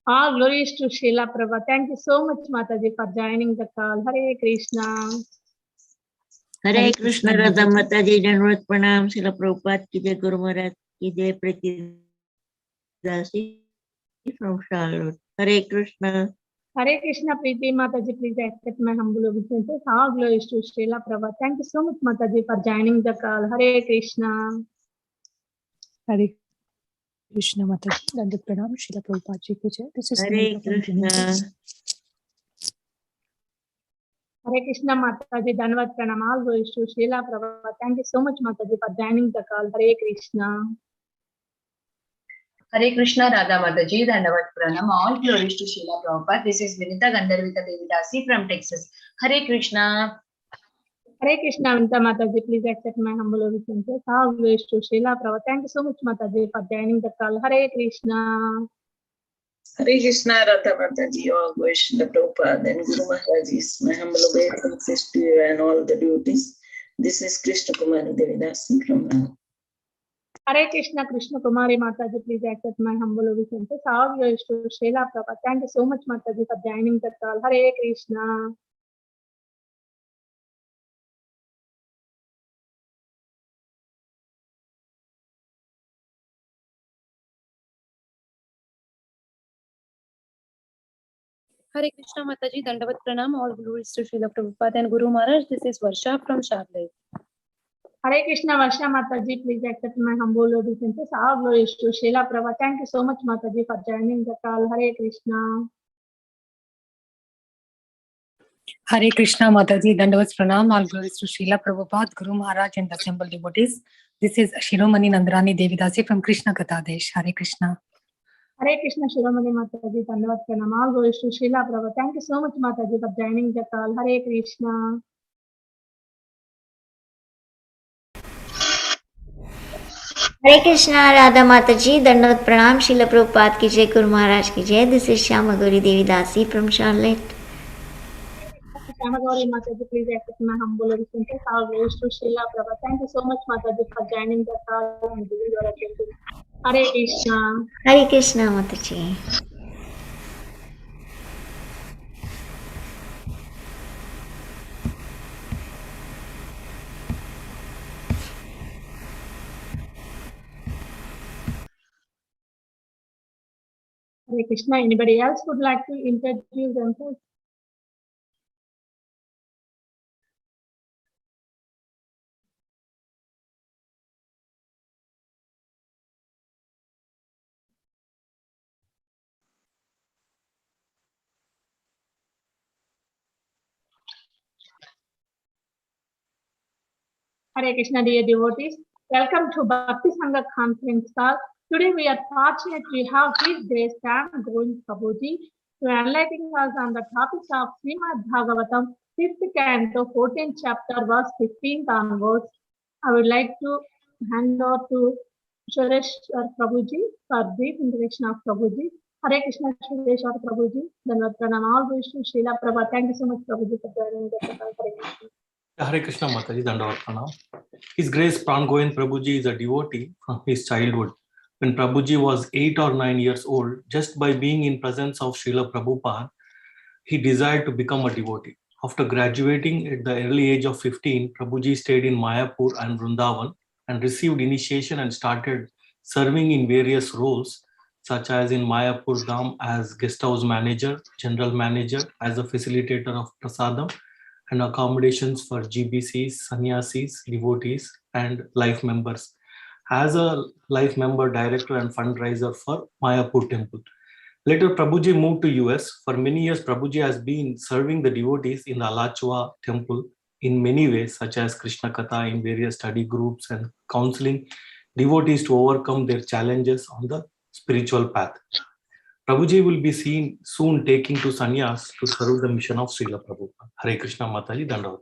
All glories to Srila Prabhupada. Thank you so much, Mataji, for joining the call. Hare Krishna. Hare Krishna, Radha Mataji, Dandavat Pranam, Srila Prabhupada ki jai, Guru Maharaj ki jai, Prati Dasi from Charlotte. Hare Krishna. Hare Krishna, Preeti Mataji, please accept my humble obeisances. All glories to Srila Prabhupada. Thank you so much, Mataji, for joining the call. Hare Krishna. Hare Krishna Mataji, Dandavat Pranam, Srila Prabhupada ji ki jai. This is Hare Krishna. Hare Krishna, Mataji, Dandavat Pranam. All glories to Srila Prabhupada. Thank you so much, Mataji, for joining the call. Hare Krishna. Hare Krishna, Radha Mataji, Dandavat Pranam. All glories to Srila Prabhupada. This is Vinita Gandharvita Devidasi from Texas. Hare Krishna. Hare Krishna, Vinita Mataji, please accept my humble obeisances. All glories to Srila Prabhupada. Thank you so much, Mataji, for joining the call. Hare Krishna. Hare Krishna, Radha Mataji, all glories to the Prabhupada and Guru Maharajis. My humble obeisances to you and all the devotees. This is Krishna Kumari Devidasi from Ram. Hare Krishna, Krishna Kumari Mataji, please accept my humble obeisances. All glories to Srila Prabhupada. Thank you so much, Mataji, for joining the call. Hare Krishna. Hare Krishna Mataji, Dandavat Pranam, all glories to Srila Prabhupada and Guru Maharaj. This is Varsha from Charlotte. Hare Krishna, Varsha Mataji, please accept my humble obeisances. All glories to Srila Prabhupada. Thank you so much, Mataji, for joining the call. Hare Krishna. Hare Krishna Mataji, Dandavat Pranam, all glories to Srila Prabhupada, Guru Maharaj and the assembled devotees. This is Shiromani Nandarani Devidasi from Krishna Kathadesh. Hare Krishna. Hare Krishna, Shiromani Mataji, Dandavat Pranam. All glories to Srila Prabhupada. Thank you so much, Mataji, for joining the call. Hare Krishna. Hare Krishna, Radha Mataji, Dandavat Pranam, Srila Prabhupada ki jai, Guru Maharaj ki jai. This is Shyama Gauri Devidasi from Charlotte. Shyama Gauri Mataji, please accept my humble obeisances. All glories to Srila Prabhupada. Thank you so much, Mataji, for joining the call and giving your attention. Hare Krishna. Hare Krishna Mataji. Hare Krishna. Anybody else would like to introduce themselves? Hare Krishna, dear devotees. Welcome to Bhakti Sangha Conference Call. Today we are fortunate to have His Grace Pran Govind Prabhu to enlighten us on the topic of Srimad Bhagavatam 5th Canto 14th Chapter verse 15 onwards. I would like to hand over to Suresh Prabhuji for brief introduction of Prabhuji. Hare Krishna, Suresh Prabhuji. Dandavat Pranam. All glories to Srila Prabhupada. Thank you so much, Prabhuji, for joining the call. Hare Krishna. Hare Krishna Mataji, Dandavat Pranam. His Grace Pran Govind Prabhuji is a devotee from his childhood. When Prabhuji was 8 or 9 years old, just by being in presence of Srila Prabhupada, he desired to become a devotee. After graduating at the early age of 15, Prabhuji stayed in Mayapur and Vrindavan and received initiation and started serving in various roles, such as in Mayapur Dham as guest house manager, general manager, as a facilitator of prasadam, and accommodations for GBCs, sannyasis, devotees, and life members. As a life member, director, and fundraiser for Mayapur Temple. Later, Prabhuji moved to US. For many years, Prabhuji has been serving the devotees in the Alachua Temple in many ways, such as Krishna Katha in various study groups and counseling devotees to overcome their challenges on the spiritual path. Prabhuji will be seen soon taking to sannyas to serve the mission of Srila Prabhupada. Hare Krishna Mataji, Dandavat.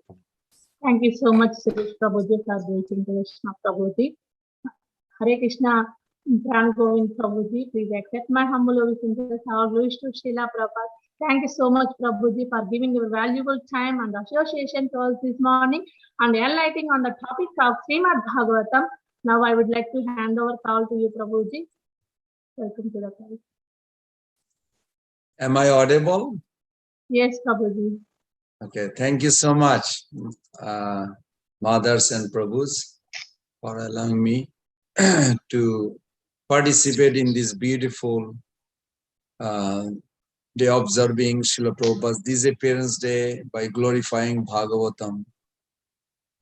Thank you so much, Suresh Prabhuji, for the introduction of Prabhuji. Hare Krishna, Pran Govind Prabhuji, please accept my humble obeisances. All glories to Srila Prabhupada. Thank you so much, Prabhuji, for giving your valuable time and association to us this morning and enlightening on the topic of Srimad Bhagavatam. Now I would like to hand over call to you, Prabhuji. Welcome to the call. Am I audible? Yes, Prabhuji. Okay, thank you so much, mothers and Prabhus, for allowing me to participate in this beautiful day observing Srila Prabhupada's Disappearance Day by glorifying Bhagavatam.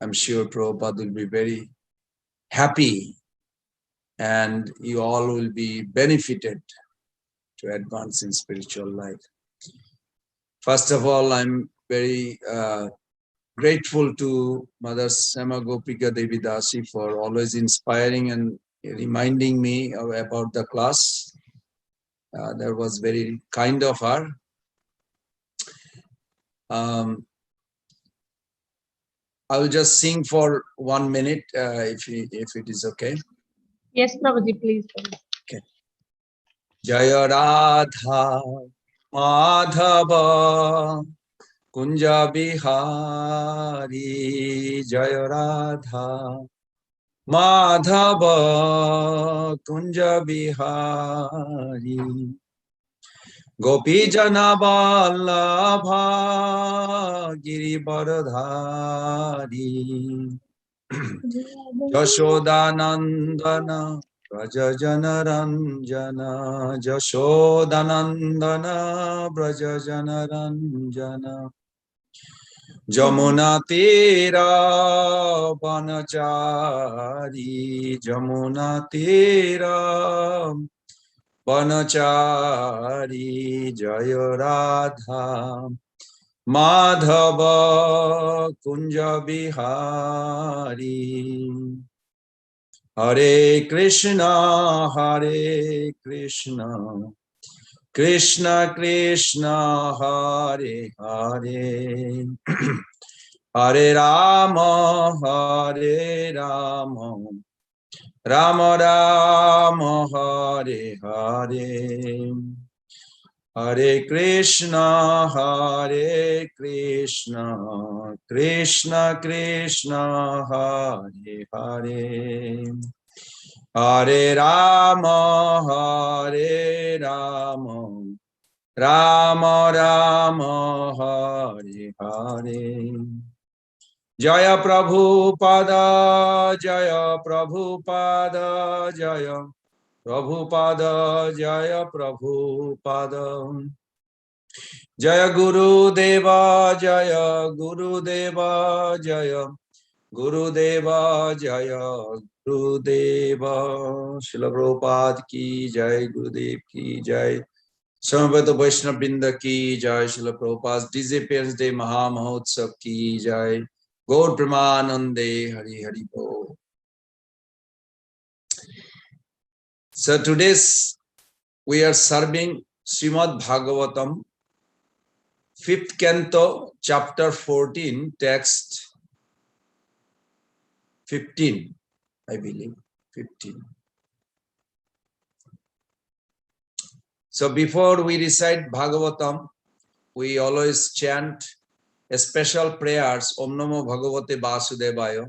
I'm sure Prabhupada will be very happy and you all will be benefited to advance in spiritual life. First of all, I'm very grateful to Mother Sama Gopika Devi Dasi for always inspiring and reminding me about the class. That was very kind of her. I will just sing for 1 minute if it is okay. Yes, Prabhuji, please. Okay. Jaya Radha Madhava Kunja Bihari Jaya Radha Madhava Kunja Bihari Gopi Jana Vallabha Girivaradhari Jashodanandana Brajajana Ranjana Jashodanandana Brajajana Ranjana Jamuna Tira Banachari Jamuna Tira Banachari Jaya Radha Madhava Kunja Bihari Hare Krishna Krishna Krishna Hare Hare Hare Rama Rama Rama Hare Hare Hare Krishna Krishna Krishna Hare Hare Hare Rama Rama Rama Hare Hare Jaya Prabhupada Jaya Prabhupada Jaya Prabhupada Jaya Prabhupada Jaya Guru Deva Jaya Guru Deva Jaya Guru Deva Jaya Guru Deva Srila Prabhupada ki Jai Gurudev ki Jai Samaveta Vaishnava Brinda ki Jai Srila Prabhupada's Disappearance Day Maha Mahotsav ki Jai Gaur Premanande Hari Hari Bol. So today's we are serving Srimad Bhagavatam 5th Canto, Chapter 14, Text 15, I believe, 15. So before we recite Bhagavatam, we always chant a special prayers, Om Namo Bhagavate Vasudevaya.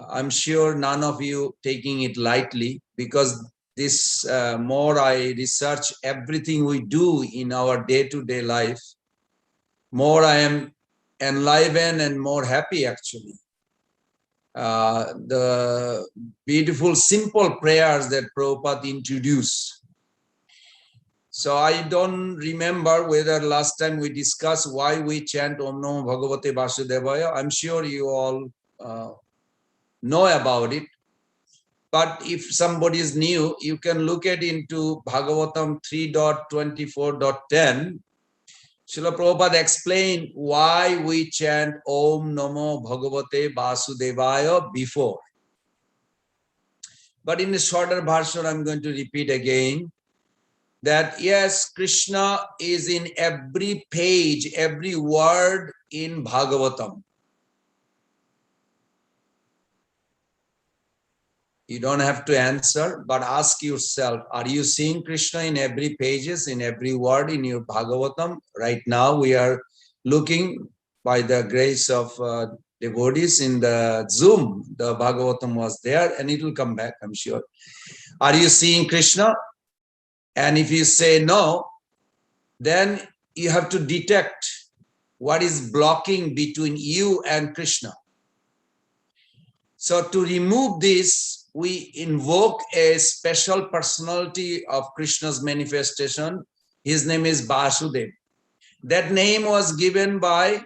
I'm sure none of you taking it lightly because this more I research everything we do in our day-to-day life, more I am enlivened and more happy actually. The beautiful simple prayers that Prabhupada introduced. So I don't remember whether last time we discussed why we chant Om Namo Bhagavate Vasudevaya. I'm sure you all know about it. But if somebody is new, you can look at into Bhagavatam 3.24.10. Srila Prabhupada explained why we chant Om Namo Bhagavate Vasudevaya before. But in a shorter version, I'm going to repeat again that yes, Krishna is in every page, every word in Bhagavatam. You don't have to answer, but ask yourself, are you seeing Krishna in every pages, in every word in your Bhagavatam? Right now, we are looking by the grace of devotees in the Zoom. The Bhagavatam was there and it will come back, I'm sure. Are you seeing Krishna? And if you say no, then you have to detect what is blocking between you and Krishna. So to remove this, we invoke a special personality of Krishna's manifestation. His name is Vasudev. That name was given by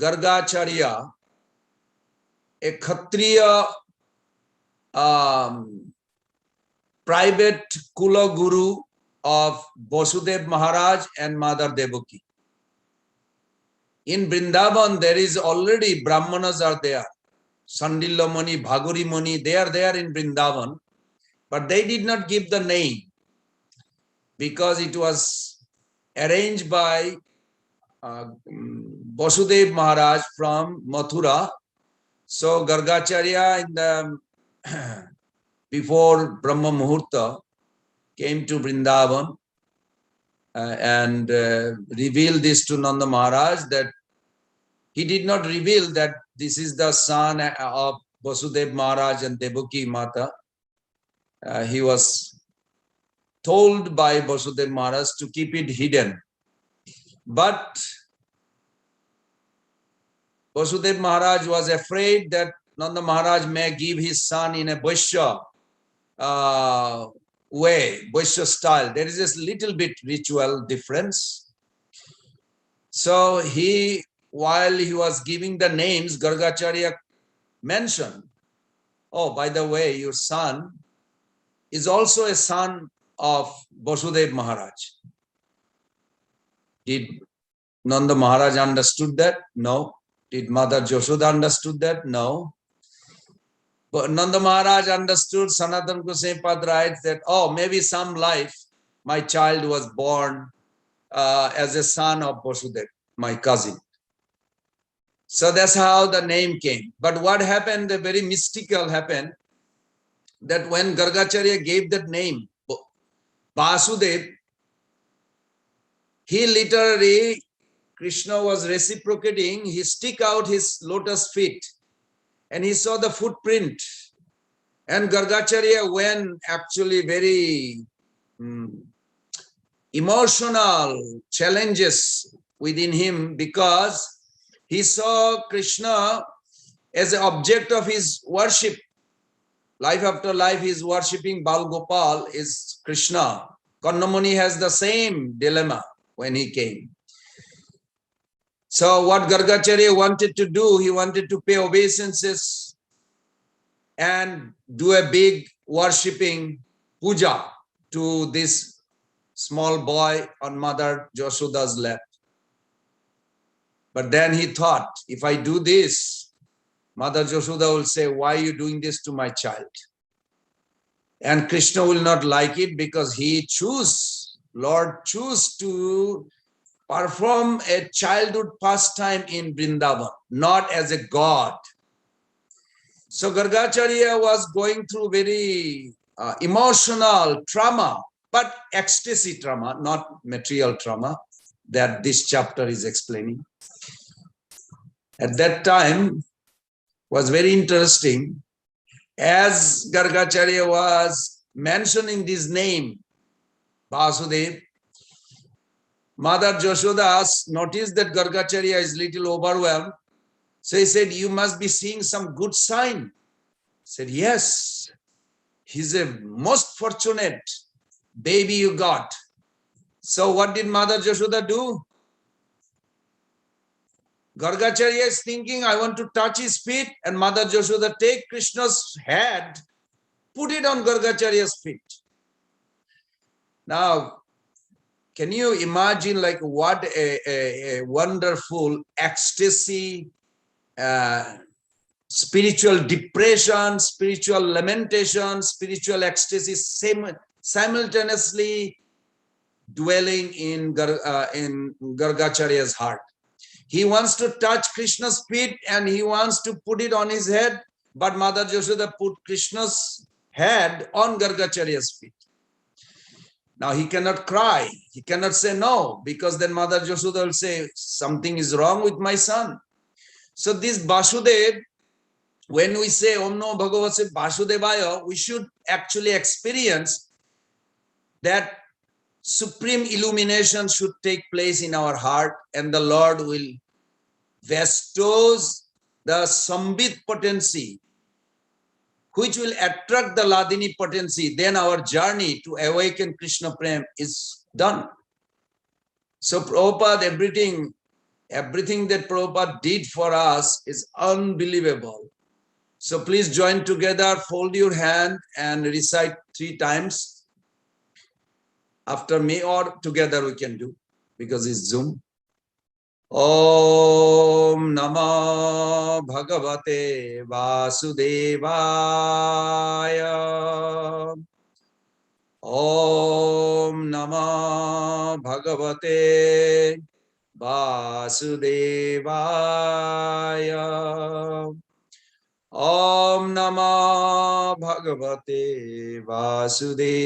Gargacharya, a Kshatriya private Kula Guru of Vasudev Maharaj and Mother Devaki. In Vrindavan, there is already Brahmanas are there. Sandilya Muni, Bhaguri Muni, they are there in Vrindavan, but they did not give the name because it was arranged by Vasudev Maharaj from Mathura. So Gargacharya in the before Brahma Muhurta came to Vrindavan and revealed this to Nanda Maharaj, that he did not reveal that this is the son of Vasudev Maharaj and Devaki Mata. He was told by Vasudev Maharaj to keep it hidden. But Vasudev Maharaj was afraid that Nanda Maharaj may give his son in a Vaishya way, Vaishya style. There is this little bit ritual difference. So while he was giving the names, Gargacharya mentioned, oh, by the way, your son is also a son of Vasudev Maharaj. Did Nanda Maharaj understood that? No. Did Mother Yashoda understood that? No. But Nanda Maharaj understood, Sanatana Goswami Pad writes that, oh, maybe some life my child was born as a son of Vasudev, my cousin. So that's how the name came. But what happened, the very mystical happened, that when Gargacharya gave that name, Vasudev, he literally, Krishna was reciprocating, he stick out his lotus feet and he saw the footprint. And Gargacharya went actually very emotional challenges within him because he saw Krishna as an object of his worship. Life after life, he is worshipping Bal Gopal, is Krishna. Kannamuni has the same dilemma when he came. So what Gargacharya wanted to do, he wanted to pay obeisances and do a big worshipping puja to this small boy on Mother Yashoda's lap. But then he thought, if I do this, Mother Yashoda will say, why are you doing this to my child? And Krishna will not like it because Lord chose to perform a childhood pastime in Vrindavan, not as a god. So Gargacharya was going through very emotional trauma, but ecstasy trauma, not material trauma, that this chapter is explaining. At that time was very interesting. As Gargacharya was mentioning this name, Vasudev, Mother Yashoda noticed that Gargacharya is little overwhelmed. So he said, you must be seeing some good sign. He said, yes, he's a most fortunate baby you got. So what did Mother Yashoda do? Gargacharya is thinking, I want to touch his feet, and Mother Yashoda take Krishna's head, put it on Gargacharya's feet. Now, can you imagine like what a wonderful ecstasy, spiritual depression, spiritual lamentation, spiritual ecstasy simultaneously dwelling in Gargacharya's heart. He wants to touch Krishna's feet and he wants to put it on his head, but Mother Yashoda put Krishna's head on Gargacharya's feet. Now he cannot cry, he cannot say no, because then Mother Yashoda will say, something is wrong with my son. So this Vasudev, when we say Om Namo Bhagavate Vasudevaya, we should actually experience that supreme illumination should take place in our heart, and the Lord will bestows the Sambit potency, which will attract the Ladini potency. Then our journey to awaken Krishna Prem is done. So Prabhupada, everything that Prabhupada did for us is unbelievable. So please join together, fold your hand and recite 3 times after me, or together we can do because it's Zoom. Om Namah Bhagavate Vasudevaya. Om Namah Bhagavate Vasudevaya. Om Namah Bhagavate Vasudevaya.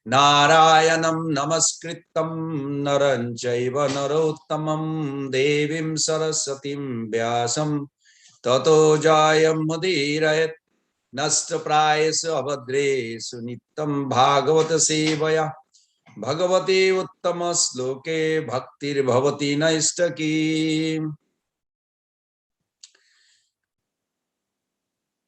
Narayanam Namaskritam Naran Chaiva Narottamam Devim Sarasatim Vyasam Tato Jayam Mudirayat Nashtaprayasa Abhadresu Nittam Bhagavata Sevaya Bhagavate Uttama Sloke Bhaktir Bhavati Naistaki.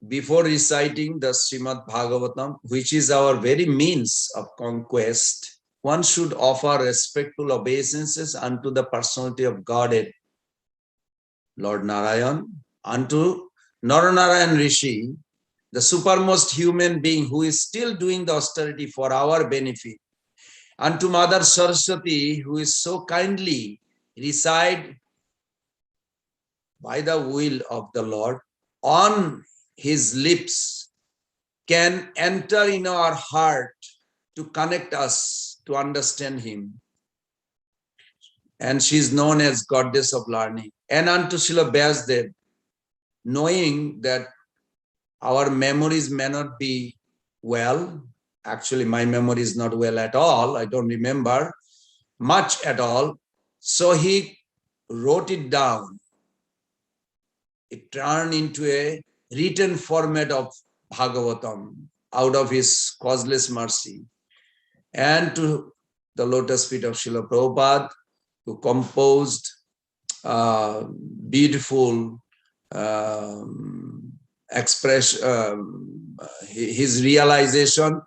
Before reciting the Srimad Bhagavatam, which is our very means of conquest, one should offer respectful obeisances unto the personality of Godhead, Lord Narayan, unto Naranarayan Rishi, the supermost human being who is still doing the austerity for our benefit, unto Mother Saraswati, who is so kindly reside by the will of the Lord on his lips, can enter in our heart to connect us to understand him. And she is known as Goddess of Learning. And unto Srila Vyasdev, knowing that our memories may not be well. Actually, my memory is not well at all. I don't remember much at all. So he wrote it down. It turned into a written format of Bhagavatam out of his causeless mercy. And to the lotus feet of Srila Prabhupada, who composed beautiful his realization,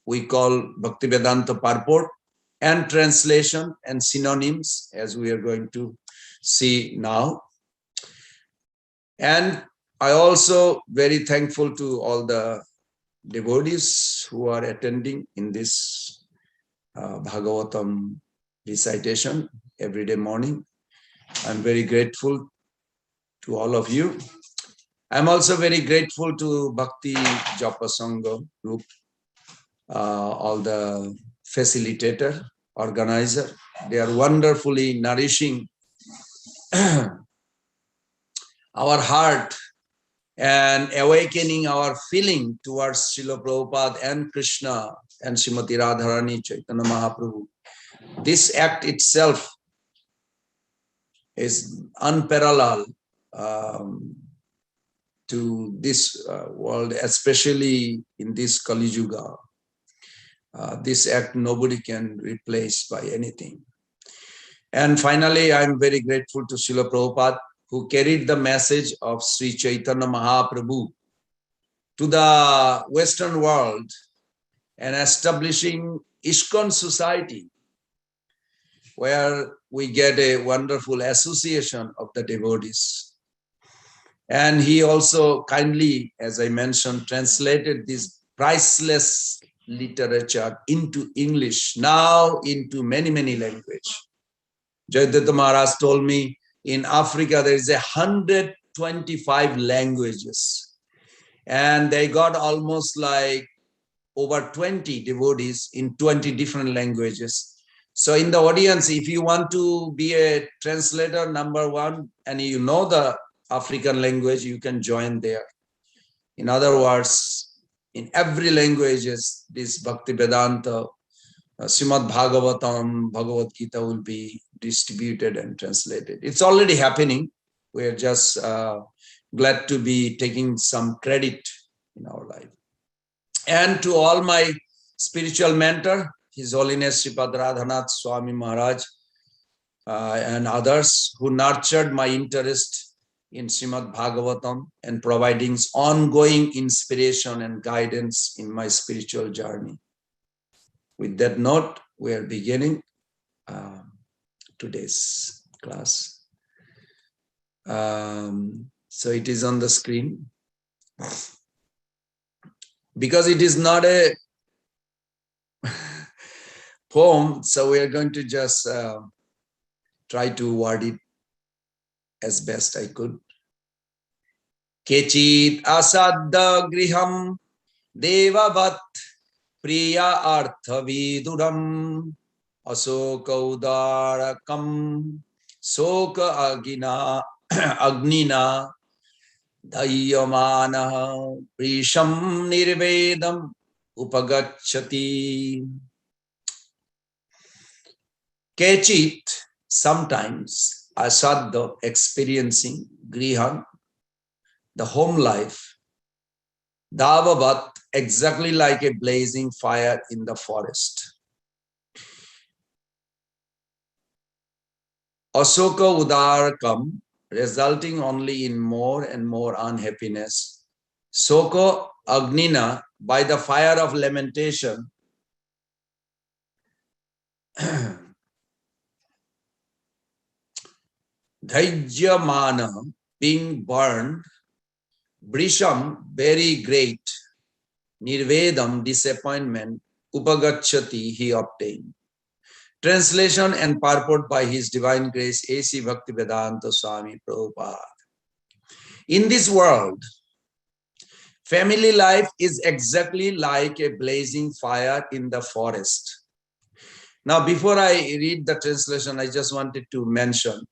we call Bhaktivedanta purport, and translation and synonyms, as we are going to see now. And I also very thankful to all the devotees who are attending in this Bhagavatam recitation every day morning. I'm very grateful to all of you. I'm also very grateful to Bhakti Japa Sangha group, all the facilitator, organizer. They are wonderfully nourishing our heart and awakening our feeling towards Srila Prabhupada and Krishna and Srimati Radharani Chaitanya Mahaprabhu. This act itself is unparalleled to this world, especially in this Kali Yuga. This act nobody can replace by anything. And finally, I'm very grateful to Srila Prabhupada, who carried the message of Sri Chaitanya Mahaprabhu to the Western world and establishing ISKCON society, where we get a wonderful association of the devotees. And he also kindly, as I mentioned, translated this priceless literature into English, now into many, many languages. Jayadatta Maharaj told me in Africa there is 125 languages, and they got almost like over 20 devotees in 20 different languages. So in the audience, if you want to be a translator, number one, and you know the African language, you can join there. In other words, in every languages, this Bhaktivedanta, Srimad Bhagavatam, Bhagavad Gita will be distributed and translated. It's already happening. We're just glad to be taking some credit in our life. And to all my spiritual mentor, His Holiness Sripad Radhanath Swami Maharaj, and others who nurtured my interest in Srimad Bhagavatam and providing ongoing inspiration and guidance in my spiritual journey. With that note, we are beginning today's class. So it is on the screen. Because it is not a poem, so we are going to just try to word it as best I could. Kechit asadda griham devavat priya artha viduram asoka udarakam soka agnina dayyamana prisham nirvedam upagacchati. Kechit, sometimes, asadda, experiencing, grihan, the home life, davavat, exactly like a blazing fire in the forest. Asoka udarakam, resulting only in more and more unhappiness. Soko agnina, by the fire of lamentation. Dhaijyamana, being burned. Brisham, very great. Nirvedam, disappointment. Upagacchati, he obtained. Translation and purport by His Divine Grace A.C. Bhaktivedanta Swami Prabhupada. In this world, family life is exactly like a blazing fire in the forest. Now, before I read the translation, I just wanted to mention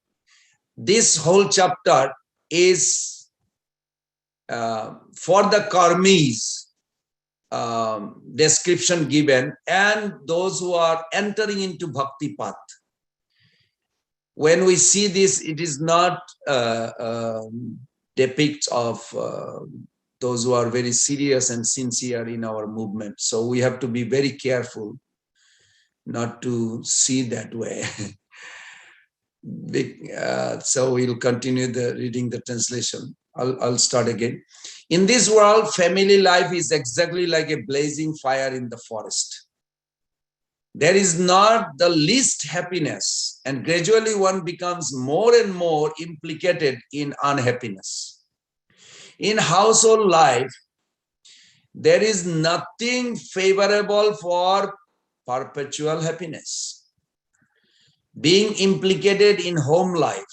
this whole chapter is for the karmis, description given, and those who are entering into bhakti path. When we see this, it is not depicts of those who are very serious and sincere in our movement. So we have to be very careful not to see that way. So we'll continue reading the translation. I'll start again. In this world, family life is exactly like a blazing fire in the forest. There is not the least happiness, and gradually one becomes more and more implicated in unhappiness. In household life, there is nothing favorable for perpetual happiness. Being implicated in home life,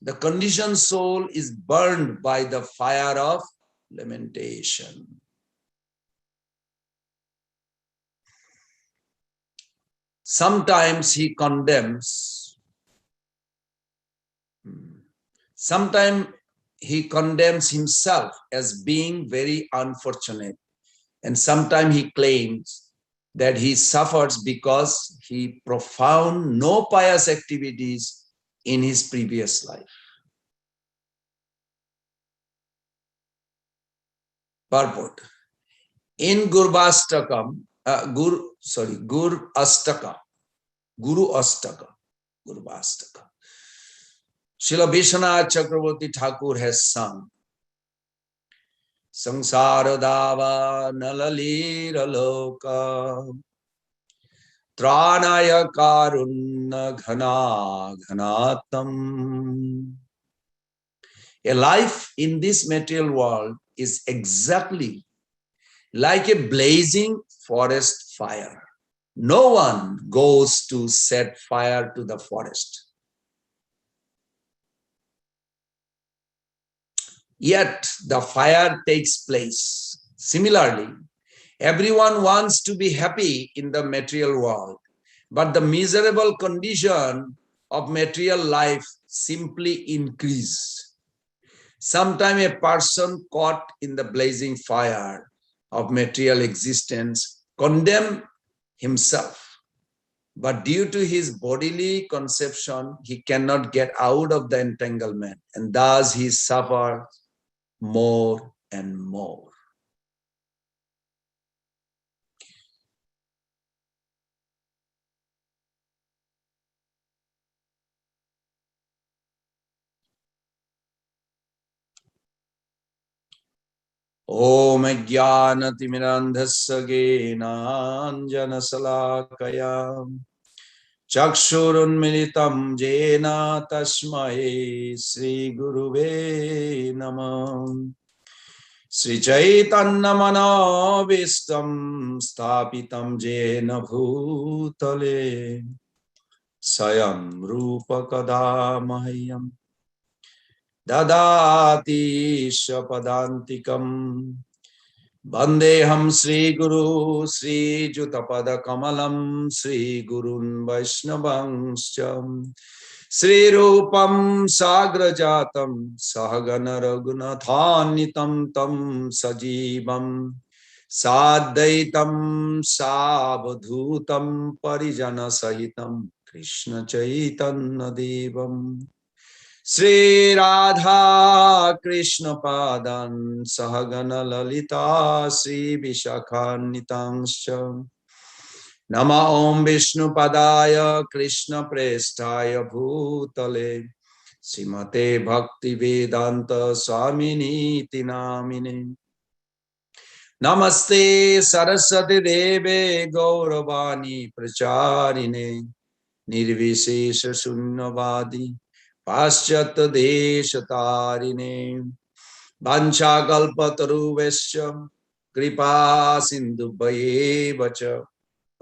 the conditioned soul is burned by the fire of lamentation. Sometimes he condemns himself as being very unfortunate, and sometimes he claims that he suffers because he performed no pious activities in his previous life. Purport. In Guru Astaka, Srila Vishwanath Chakravarti Thakur has sung, Sangsara dava nalalira loka Tranaya karunna ghana ghanatam. A life in this material world is exactly like a blazing forest fire. No one goes to set fire to the forest. Yet the fire takes place. Similarly, everyone wants to be happy in the material world, but the miserable condition of material life simply increase. Sometimes a person caught in the blazing fire of material existence condemns himself, but due to his bodily conception, he cannot get out of the entanglement, and thus he suffers more and more. Om Jnanatimirandhasya Jnana Salakaya Chakshurunmilitam Jena Tasmai Sri Guruve Namah. Sri Chaitanya Manovistam Sthapitam Jena Bhutale Sayam Rupa Kadamahyam Dadati Shapadantikam Vandeham Sri Guru Sri Jutapada Kamalam Sri Gurun Vaishnavangscha Sri Rupam Sagrajatam Sahagana Raghunathanitam Tam Sajivam Sadaitam Savadhutam Parijana Sahitam Krishna Chaitanya Devam Sri Radha Krishna Padan Sahagana Lalita Sri Vishakhanitangscha Nama Om Vishnu Padaya Krishna Prestaya Bhutale Srimate Bhakti Vedanta Swamini Namine Namaste Saraswati Deve Gauravani Pracharine Nirvishesha Shunyavadi Paschat Deshatarine Vancha Kalpataruvesya Kripa Sindhu Vacha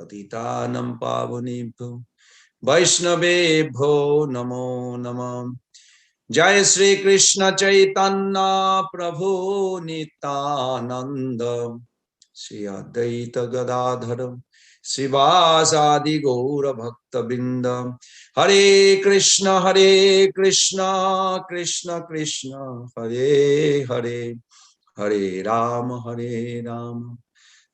Patitanam Pavanebhyo Vaishnavebhyo Namo Namah. Jai Sri Krishna Chaitanya Prabhu Nityananda Sri Advaita Gadadhara Srivasadi Gaura Bhakta Binda Hare Krishna Krishna Krishna Hare Hare Hare Rama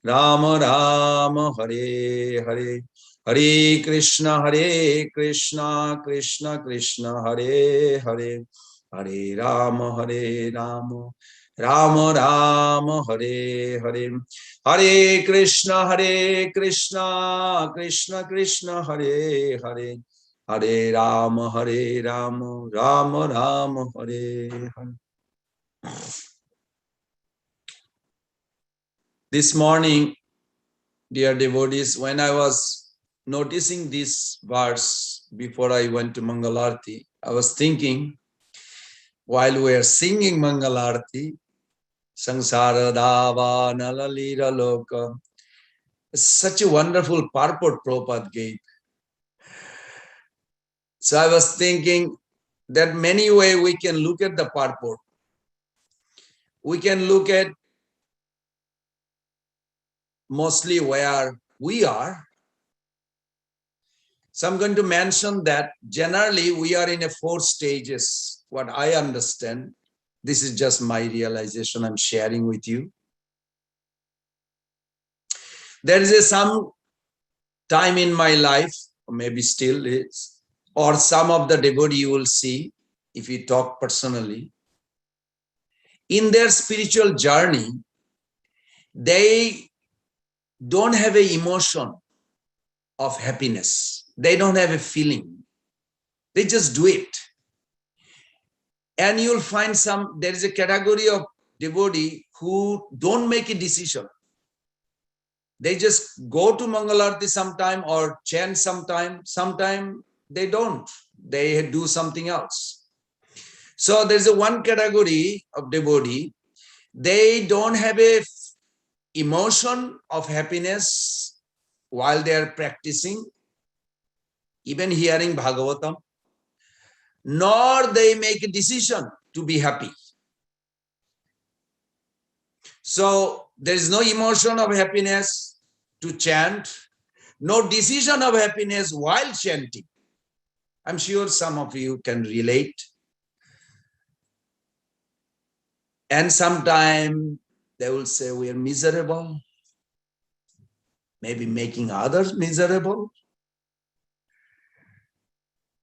Rama Rama Hare Hare Hare Krishna Krishna Krishna Hare Hare Hare Rama Rama Rama Hare Hare Hare Krishna Krishna Krishna Hare Hare Hare Rama Rama Rama Hare Hare. This morning, dear devotees, when I was noticing this verse before I went to Mangalarti, I was thinking, while we are singing Mangalarti, Sangsara Dava Nalalira Loka, such a wonderful purport Prabhupada gave. So I was thinking that many ways we can look at the purport. We can look at mostly where we are. So I'm going to mention that generally we are in 4 stages. What I understand, this is just my realization I'm sharing with you. There is some time in my life, or maybe still is, or some of the devotee you will see if you talk personally. In their spiritual journey, they don't have an emotion of happiness. They don't have a feeling. They just do it. And you'll find there is a category of devotee who don't make a decision. They just go to Mangalarti sometime or chant sometime. Sometime they don't. They do something else. So there's one category of devotee. They don't have a emotion of happiness while they are practicing, even hearing Bhagavatam, nor they make a decision to be happy. So there is no emotion of happiness to chant, no decision of happiness while chanting. I'm sure some of you can relate. And sometime they will say we are miserable, maybe making others miserable.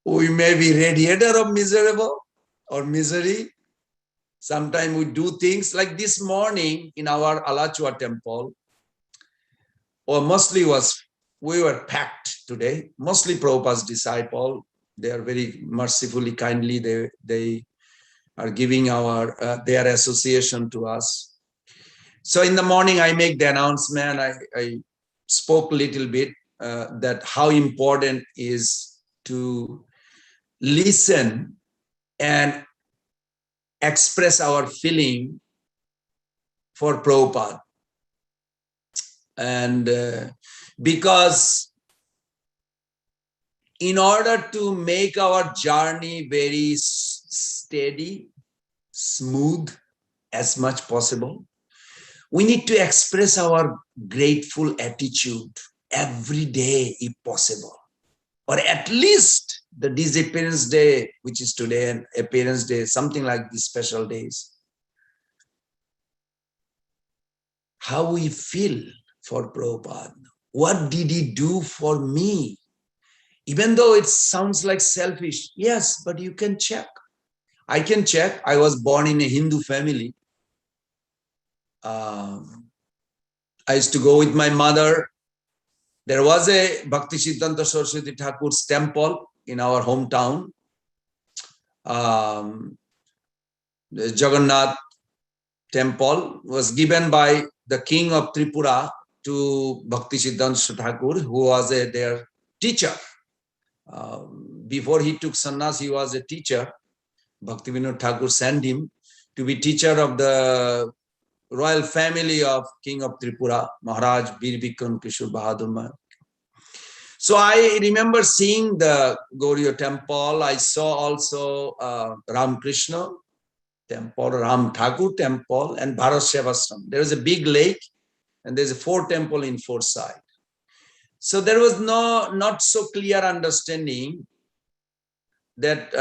We may be radiator of miserable or misery. Sometimes we do things like this morning in our Alachua temple, or mostly we were packed today, mostly Prabhupada's disciple. They are very mercifully, kindly, they are giving their association to us. So in the morning, I make the announcement. I spoke a little bit that how important is to listen and express our feeling for Prabhupada. And because in order to make our journey very steady, smooth as much possible, we need to express our grateful attitude every day if possible. Or at least the Disappearance Day, which is today, and Appearance Day, something like these special days. How we feel for Prabhupada. What did he do for me? Even though it sounds like selfish, yes, but you can check. I can check. I was born in a Hindu family. I used to go with my mother. There was a Bhakti Siddhanta Saraswati Thakur's temple in our hometown. The Jagannath temple was given by the king of Tripura to Bhakti Siddhanta Thakur, who was their teacher. Before he took sannyas, he was a teacher. Bhakti Vinod Thakur sent him to be teacher of the royal family of King of Tripura, Maharaj Bir Bikram Kishore Bahadur Maharaj. So I remember seeing the Gauriya temple. I saw also Ram Krishna temple, Ram Thakur temple, and Bharat Sevashram. There is a big lake, and there's a 4 temple in 4 sides. So there was not so clear understanding that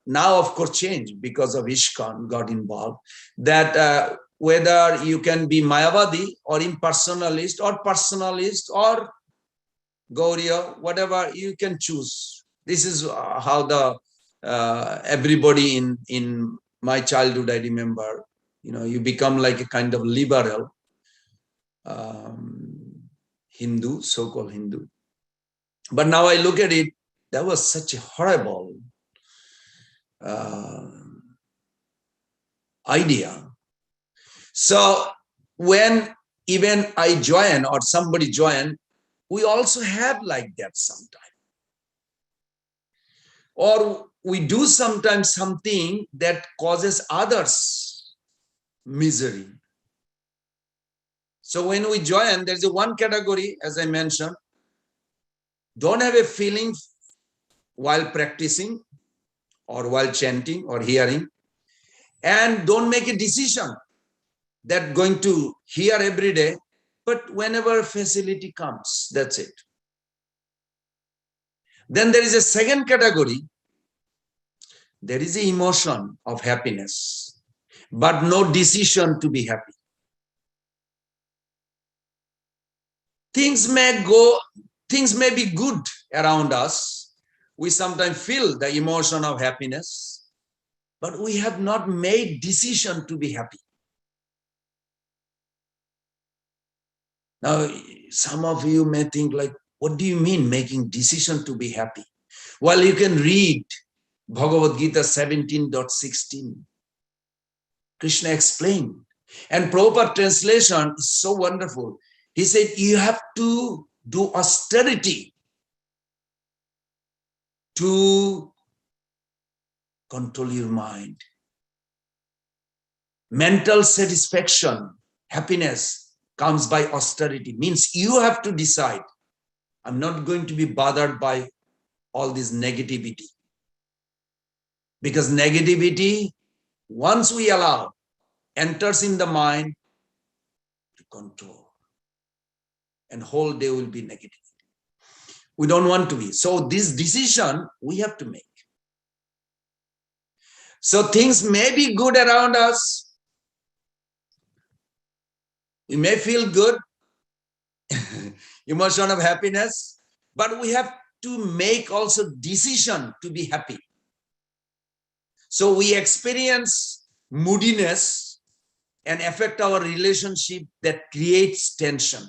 now, of course, changed because of ISKCON got involved, that whether you can be Mayavadi or impersonalist or Gauriya, whatever, you can choose. This is how the everybody in my childhood, I remember, you become like a kind of liberal Hindu, so-called Hindu. But now I look at it, that was such a horrible idea. So when even I join or somebody join, we also have like that sometimes. Or we do sometimes something that causes others misery. So when we join, there's a one category, as I mentioned, don't have a feeling while practicing or while chanting or hearing, and don't make a decision that going to hear every day, but whenever facility comes, that's it. Then there is a second category. There is an emotion of happiness, but no decision to be happy. Things may be good around us. We sometimes feel the emotion of happiness, but we have not made decision to be happy. Now, some of you may think like, what do you mean making decision to be happy? Well, you can read Bhagavad Gita 17.16. Krishna explained. And Prabhupada translation is so wonderful. He said, you have to do austerity to control your mind. Mental satisfaction, happiness comes by austerity. Means you have to decide, I'm not going to be bothered by all this negativity. Because negativity, once we allow, enters in the mind to control. And whole day will be negative. We don't want to be. So this decision we have to make. So things may be good around us. We may feel good, emotion of happiness, but we have to make also decision to be happy. So we experience moodiness and affect our relationship that creates tension.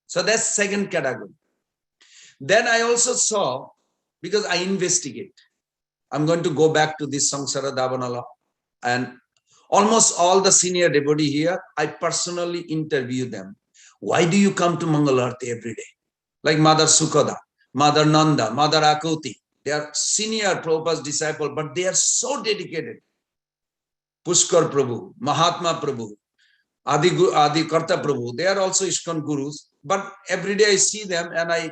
So that's second category. Then I also saw, because I investigate, I'm going to go back to this Samsara Davana law. And Almost all the senior devotee here, I personally interview them. Why do you come to Mangalarti every day? Like Mother Sukhoda, Mother Nanda, Mother Akuti. They are senior Prabhupada's disciple, but they are so dedicated. Pushkar Prabhu, Mahatma Prabhu, Adi Karta Prabhu, they are also ISKCON gurus. But every day I see them and I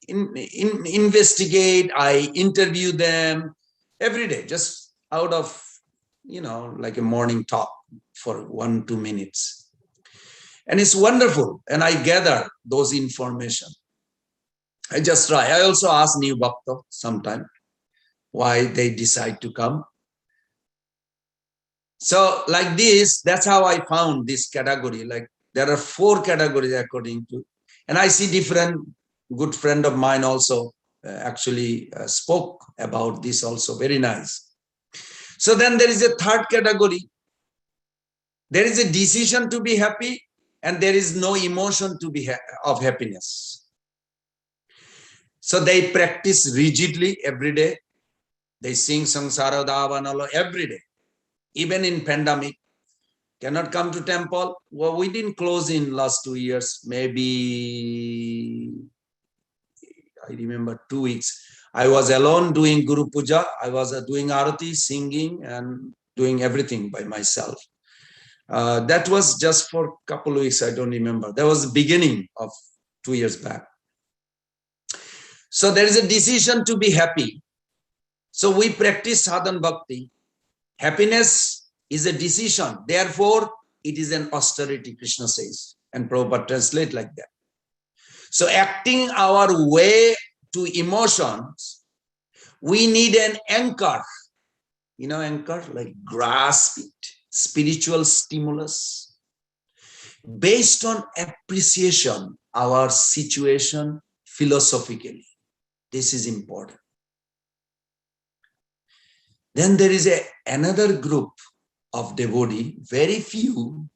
investigate, I interview them every day, just out of, like a morning talk for 1-2 minutes. And it's wonderful. And I gather those information. I just try. I also ask new bhakta sometime why they decide to come. So like this, that's how I found this category. Like there are 4 categories according to, and I see different. Good friend of mine also actually spoke about this also. Very nice. So then there is a 3rd category. There is a decision to be happy and there is no emotion to be of happiness. So they practice rigidly every day. They sing Sangsara Davanala every day. Even in pandemic, cannot come to temple. Well, we didn't close in last 2 years. Maybe, I remember 2 weeks. I was alone doing Guru Puja. I was doing Arati, singing and doing everything by myself. That was just for a couple of weeks. I don't remember. That was the beginning of 2 years back. So there is a decision to be happy. So we practice sadhan bhakti. Happiness is a decision. Therefore, it is an austerity, Krishna says. And Prabhupada translate like that. So acting our way to emotions, we need an anchor. Anchor, like grasp it. Spiritual stimulus. Based on appreciation, our situation philosophically. This is important. Then there is another group of devotee, very few.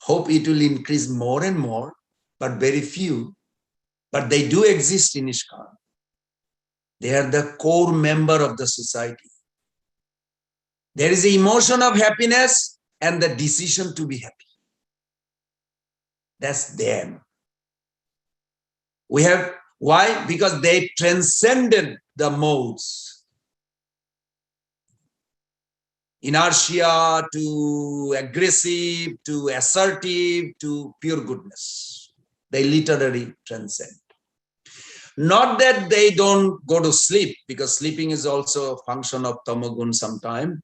Hope it will increase more and more, but very few. But they do exist in ISKCON. They are the core member of the society. There is the emotion of happiness and the decision to be happy. That's them. We have, why? Because they transcended the modes. Inertia to aggressive, to assertive, to pure goodness. They literally transcend. Not that they don't go to sleep, because sleeping is also a function of tamagun sometime.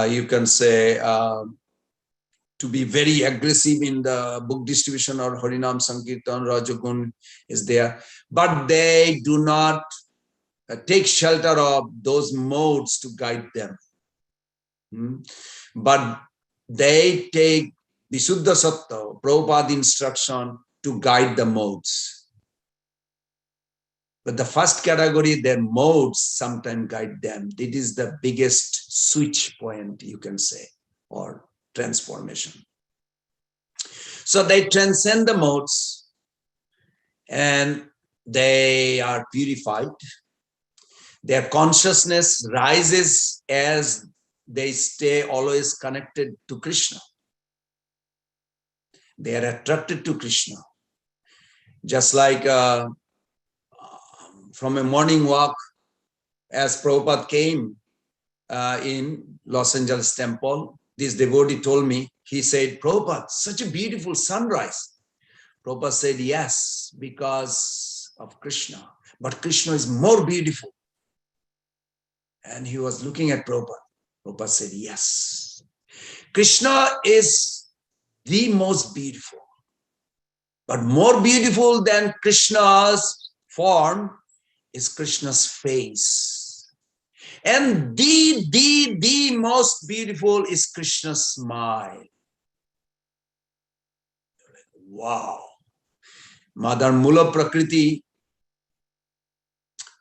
You can say to be very aggressive in the book distribution or Harinam Sankirtan, Rajagun is there. But they do not take shelter of those modes to guide them. But they take Visuddha Sattva, Prabhupada instruction to guide the modes. But the first category, their modes sometimes guide them. It is the biggest switch point, you can say, or transformation. So they transcend the modes and they are purified. Their consciousness rises as they stay always connected to Krishna. They are attracted to Krishna. Just like from a morning walk, as Prabhupada came in Los Angeles temple, this devotee told me, he said, Prabhupada, such a beautiful sunrise. Prabhupada said, yes, because of Krishna. But Krishna is more beautiful. And he was looking at Prabhupada. Prabhupada said, yes. Krishna is the most beautiful. But more beautiful than Krishna's form is Krishna's face. And the most beautiful is Krishna's smile. Wow. Mother Mula Prakriti,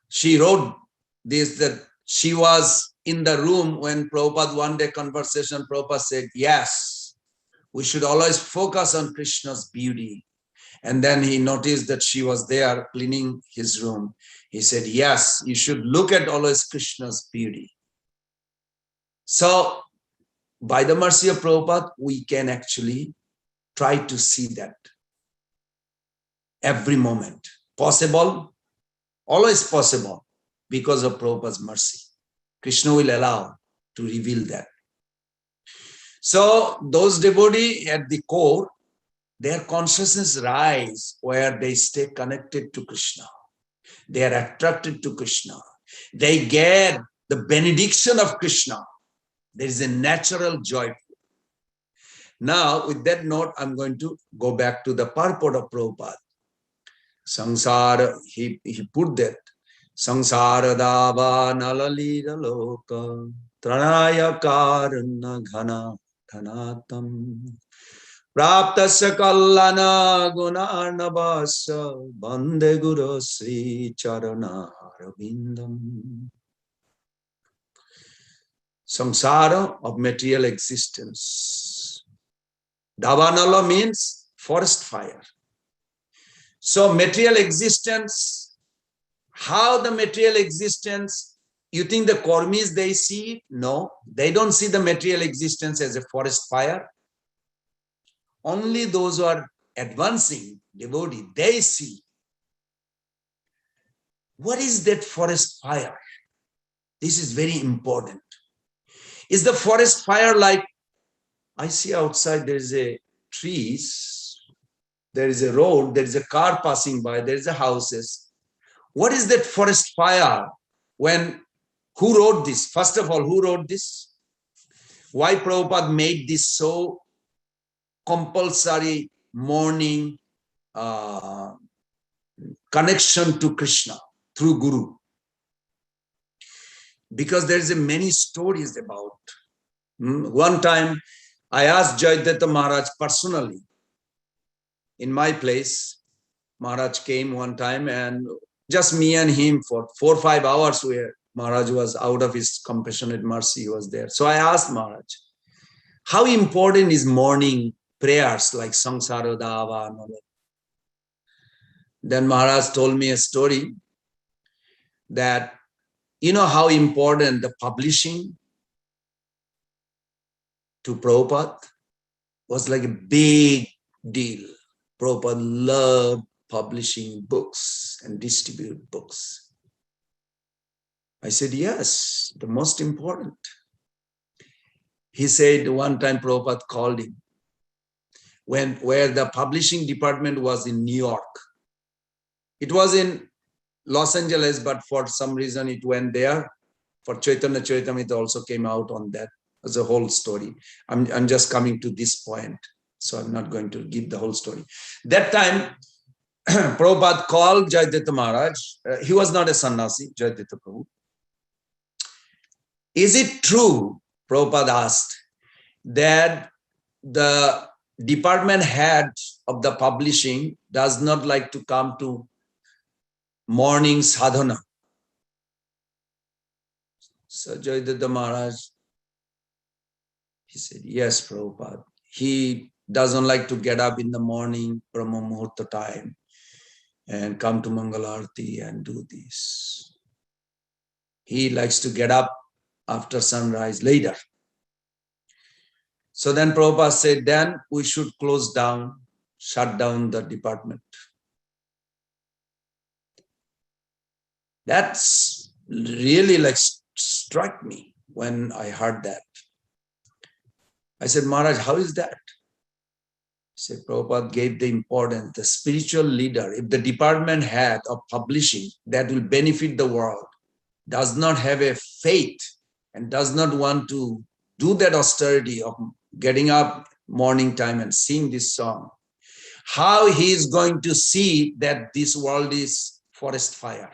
she wrote this, that she was in the room when Prabhupada one day conversation, Prabhupada said, yes, we should always focus on Krishna's beauty. And then he noticed that she was there cleaning his room. He said, yes, you should look at always Krishna's beauty. So by the mercy of Prabhupada, we can actually try to see that every moment. Possible, always possible, because of Prabhupada's mercy. Krishna will allow to reveal that. So those devotees at the core, their consciousness rise where they stay connected to Krishna. They are attracted to Krishna. They get the benediction of Krishna. There is a natural joy. Now, with that note, I'm going to go back to the purport of Prabhupada. Samsara, he put that. Samsara dava nalalira loka tranaya karana ghana dhanatam praptasya kallana gunarnavasya bande guru sri charana arvindam. Samsara of material existence. Davanala means forest fire. So material existence, how the material existence, you think the Kormis, they see it? No, they don't see the material existence as a forest fire. Only those who are advancing devotee, they see. What is that forest fire? This is very important. Is the forest fire like, I see outside there is a trees, there is a road, there is a car passing by, there is a houses. What is that forest fire? Who wrote this? First of all, who wrote this? Why Prabhupada made this so compulsory morning connection to Krishna through Guru? Because there is many stories about. One time I asked Jayadatta Maharaj personally. In my place, Maharaj came one time and just me and him for 4 or 5 hours where Maharaj was out of his compassionate mercy, he was there. So I asked Maharaj, how important is morning prayers like Samsara Dava? Then Maharaj told me a story that, you know how important the publishing to Prabhupada was like a big deal. Prabhupada loved publishing books and distribute books. I said, yes, the most important. He said one time Prabhupada called him where the publishing department was in New York. It was in Los Angeles, but for some reason it went there. For Chaitanya Charitamrita also came out on that as a whole story. I'm just coming to this point, so I'm not going to give the whole story. That time, Prabhupada called Jayadatta Maharaj. He was not a sannyasi, Jayadatta Prabhu. Is it true, Prabhupada asked, that the department head of the publishing does not like to come to morning sadhana? So Jayadatta Maharaj, he said, yes, Prabhupada. He doesn't like to get up in the morning, Brahma Muhurta time, and come to Mangalarti and do this. He likes to get up after sunrise later. So then Prabhupada said, then we should close down, shut down the department. That's really like struck me when I heard that. I said, Maharaj, how is that? He said, Prabhupada gave the importance, the spiritual leader, if the department head of publishing that will benefit the world does not have a faith and does not want to do that austerity of getting up morning time and sing this song, how he is going to see that this world is forest fire?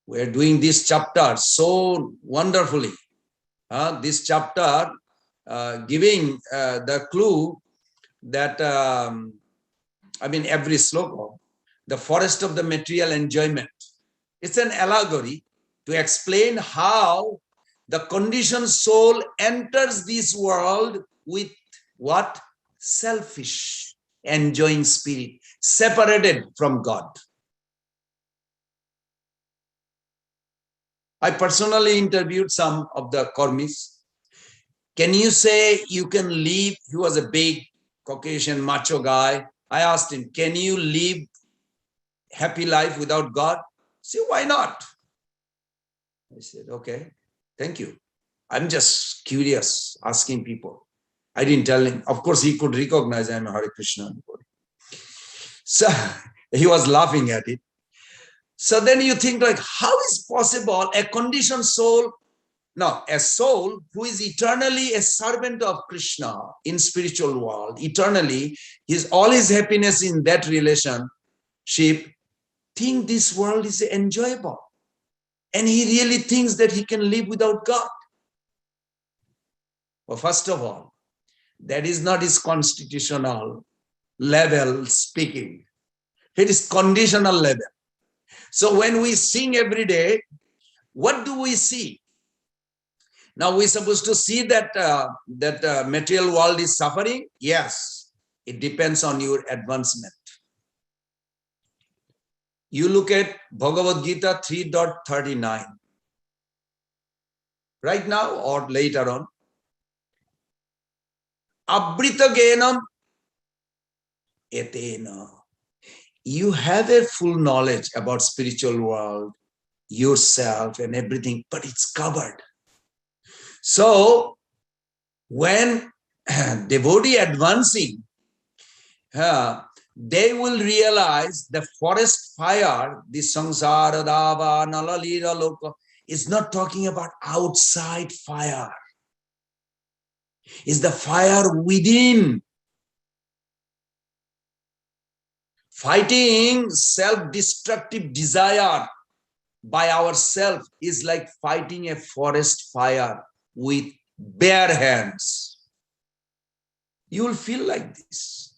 We are doing this chapter so wonderfully. This chapter giving the clue that, every sloka, the forest of the material enjoyment. It's an allegory to explain how the conditioned soul enters this world with what? Selfish, enjoying spirit, separated from God. I personally interviewed some of the Karmis. Can you say you can live? He was a big Caucasian macho guy. I asked him, can you live happy life without God? He said, why not? I said, okay, thank you. I'm just curious, asking people. I didn't tell him. Of course, he could recognize I'm a Hare Krishna. So he was laughing at it. So then you think like, how is possible a conditioned soul, no, a soul who is eternally a servant of Krishna in spiritual world, eternally, all his happiness in that relationship, think this world is enjoyable. And he really thinks that he can live without God. Well, first of all, that is not his constitutional level speaking. It is conditional level. So when we sing every day, what do we see? Now we're supposed to see that material world is suffering. Yes, it depends on your advancement. You look at Bhagavad Gita 3.39. Right now or later on. Abrita Genam etena. You have a full knowledge about spiritual world, yourself and everything, but it's covered. So when devotee advancing, they will realize the forest fire, the samsara dava nalalira loka, is not talking about outside fire. It's the fire within. Fighting self-destructive desire by ourselves is like fighting a forest fire with bare hands. You will feel like this.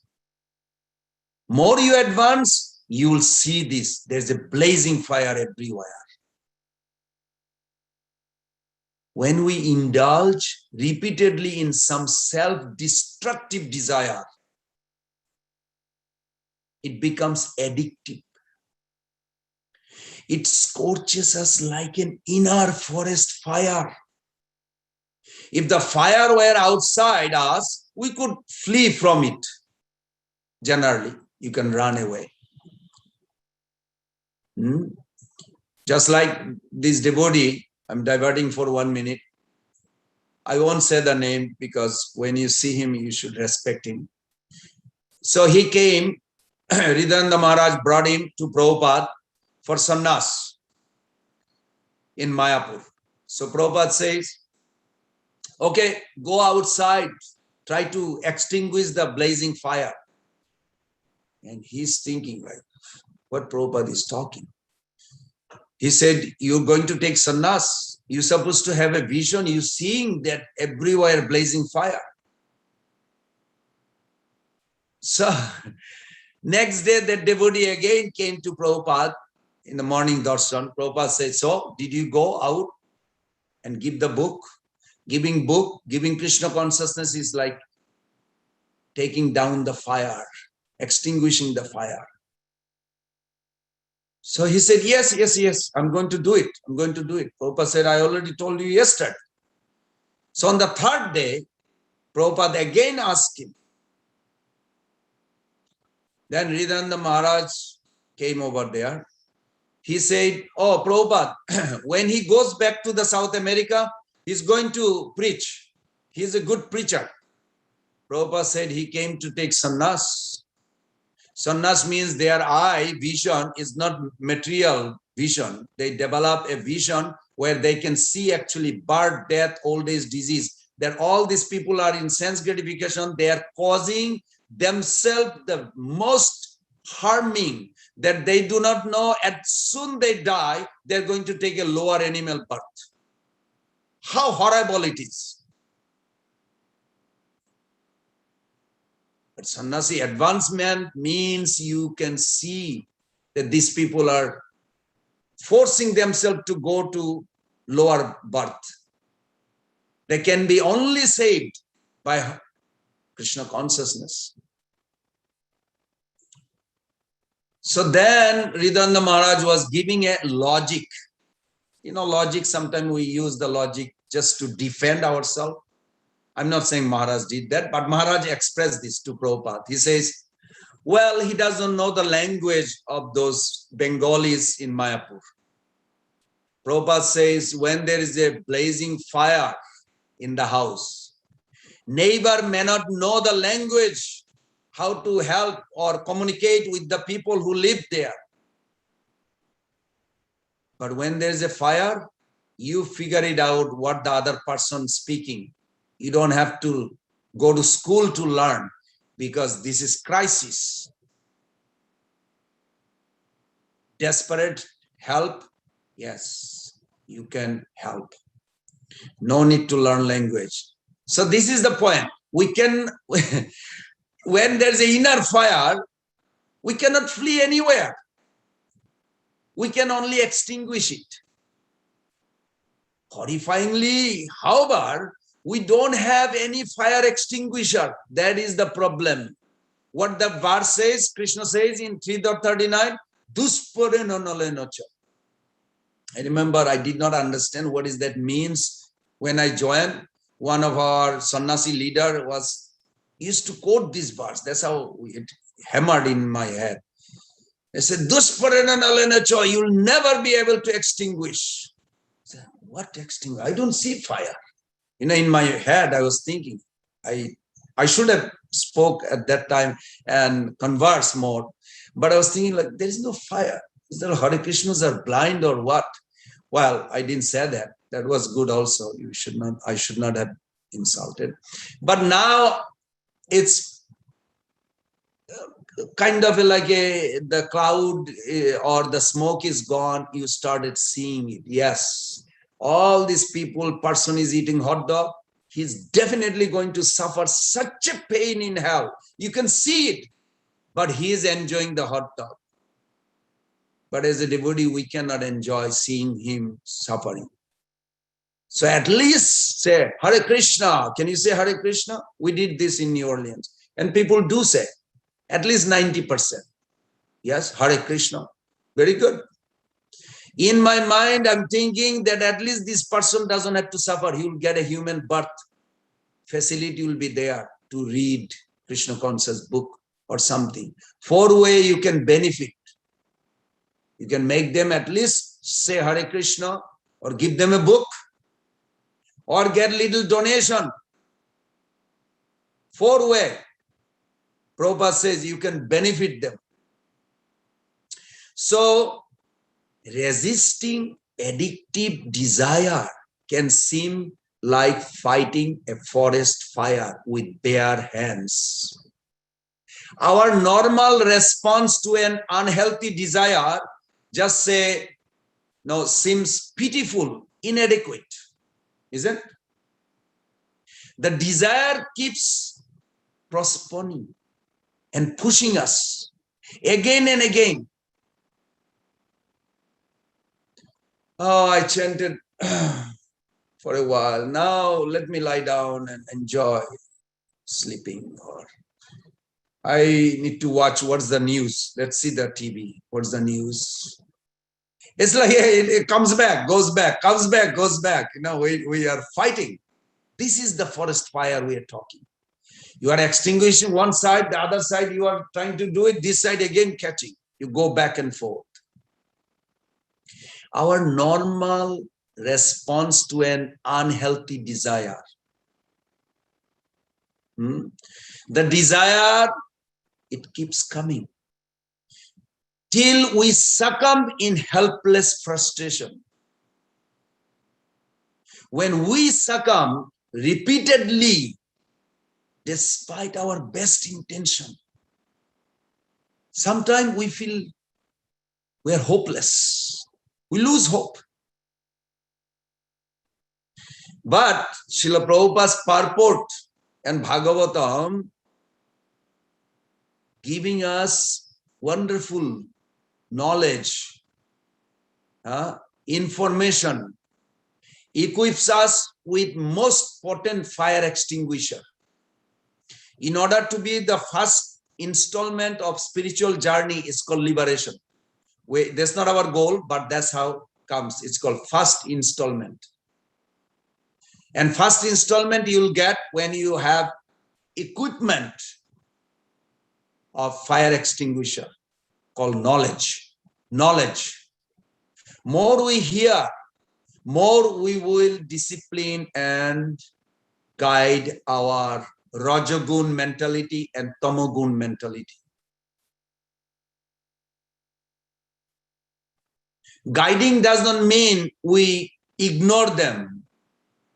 More you advance, you will see this. There's a blazing fire everywhere. When we indulge repeatedly in some self-destructive desire, it becomes addictive. It scorches us like an inner forest fire. If the fire were outside us, we could flee from it. Generally, you can run away. Just like this devotee, I'm diverting for 1 minute. I won't say the name because when you see him, you should respect him. So he came, Hridananda Maharaj brought him to Prabhupada for sannyas in Mayapur. So Prabhupada says, okay, go outside, try to extinguish the blazing fire. And he's thinking like, what Prabhupada is talking. He said, you're going to take sannyas. You're supposed to have a vision. You're seeing that everywhere blazing fire. So next day, that devotee again came to Prabhupada in the morning darshan. Prabhupada said, so did you go out and give the book? Giving Krishna consciousness is like taking down the fire, extinguishing the fire. So he said, yes, I'm going to do it. I'm going to do it. Prabhupada said, I already told you yesterday. So on the third day, Prabhupada again asked him. Then Hridananda Maharaj came over there. He said, oh, Prabhupada, when he goes back to the South America, he's going to preach. He's a good preacher. Prabhupada said he came to take sannyas. Sannyas means their eye vision is not material vision. They develop a vision where they can see actually birth, death, old age, disease. That all these people are in sense gratification. They are causing themselves the most harming that they do not know. As soon they die, they're going to take a lower animal birth. How horrible it is. But sannyasi advancement means you can see that these people are forcing themselves to go to lower birth. They can be only saved by Krishna consciousness. So then Hridananda Maharaj was giving a logic logic, sometimes we use the logic just to defend ourselves. I'm not saying Maharaj did that, but Maharaj expressed this to Prabhupada. He says, well, he doesn't know the language of those Bengalis in Mayapur. Prabhupada says, when there is a blazing fire in the house, neighbor may not know the language, how to help or communicate with the people who live there. But when there is a fire, you figure it out what the other person speaking. You don't have to go to school to learn, because this is crisis. Desperate help, yes, you can help. No need to learn language. So this is the point. We can, when there's an inner fire, we cannot flee anywhere. We can only extinguish it. Horrifyingly, however, we don't have any fire extinguisher. That is the problem. What the verse says, Krishna says in 3.39, Dusparenanalenocha. I remember I did not understand what is that means when I joined. One of our sannyasi leader used to quote this verse. That's how it hammered in my head. They said, Dusparenanalenocha, you'll never be able to extinguish. I said, what extinguish? I don't see fire. In my head, I was thinking, I should have spoke at that time and converse more. But I was thinking, like, there is no fire. Is there Hare Krishnas are blind or what? Well, I didn't say that. That was good also. I should not have insulted. But now it's kind of like the cloud or the smoke is gone. You started seeing it. Yes. All these people, person is eating hot dog. He's definitely going to suffer such a pain in hell. You can see it, but he is enjoying the hot dog. But as a devotee, we cannot enjoy seeing him suffering. So at least say, Hare Krishna. Can you say Hare Krishna? We did this in New Orleans. And people do say, at least 90%. Yes, Hare Krishna. Very good. In my mind, I'm thinking that at least this person doesn't have to suffer. He will get a human birth. Facility will be there to read Krishna conscious book or something. 4 ways you can benefit. You can make them at least say Hare Krishna, or give them a book, or get little donation. 4 ways. Prabhupada says you can benefit them. So, resisting addictive desire can seem like fighting a forest fire with bare hands. Our normal response to an unhealthy desire just say, no, seems pitiful, inadequate, isn't it? The desire keeps postponing and pushing us again and again. Oh, I chanted for a while. Now let me lie down and enjoy sleeping. Or I need to watch what's the news. Let's see the TV. What's the news? It's like it comes back, goes back, comes back, goes back. We are fighting. This is the forest fire we are talking. You are extinguishing one side, the other side you are trying to do it, this side again catching. You go back and forth. Our normal response to an unhealthy desire. The desire, it keeps coming till we succumb in helpless frustration. When we succumb repeatedly, despite our best intention, sometimes we feel we are hopeless. We lose hope. But Srila Prabhupada's purport and Bhagavatam giving us wonderful knowledge, information, equips us with most potent fire extinguisher. In order to be the first installment of spiritual journey is called liberation. That's not our goal, but that's how comes. It's called first installment. And first installment you'll get when you have equipment of fire extinguisher called knowledge. Knowledge. More we hear, more we will discipline and guide our Rajagun mentality and Tamagun mentality. Guiding does not mean we ignore them.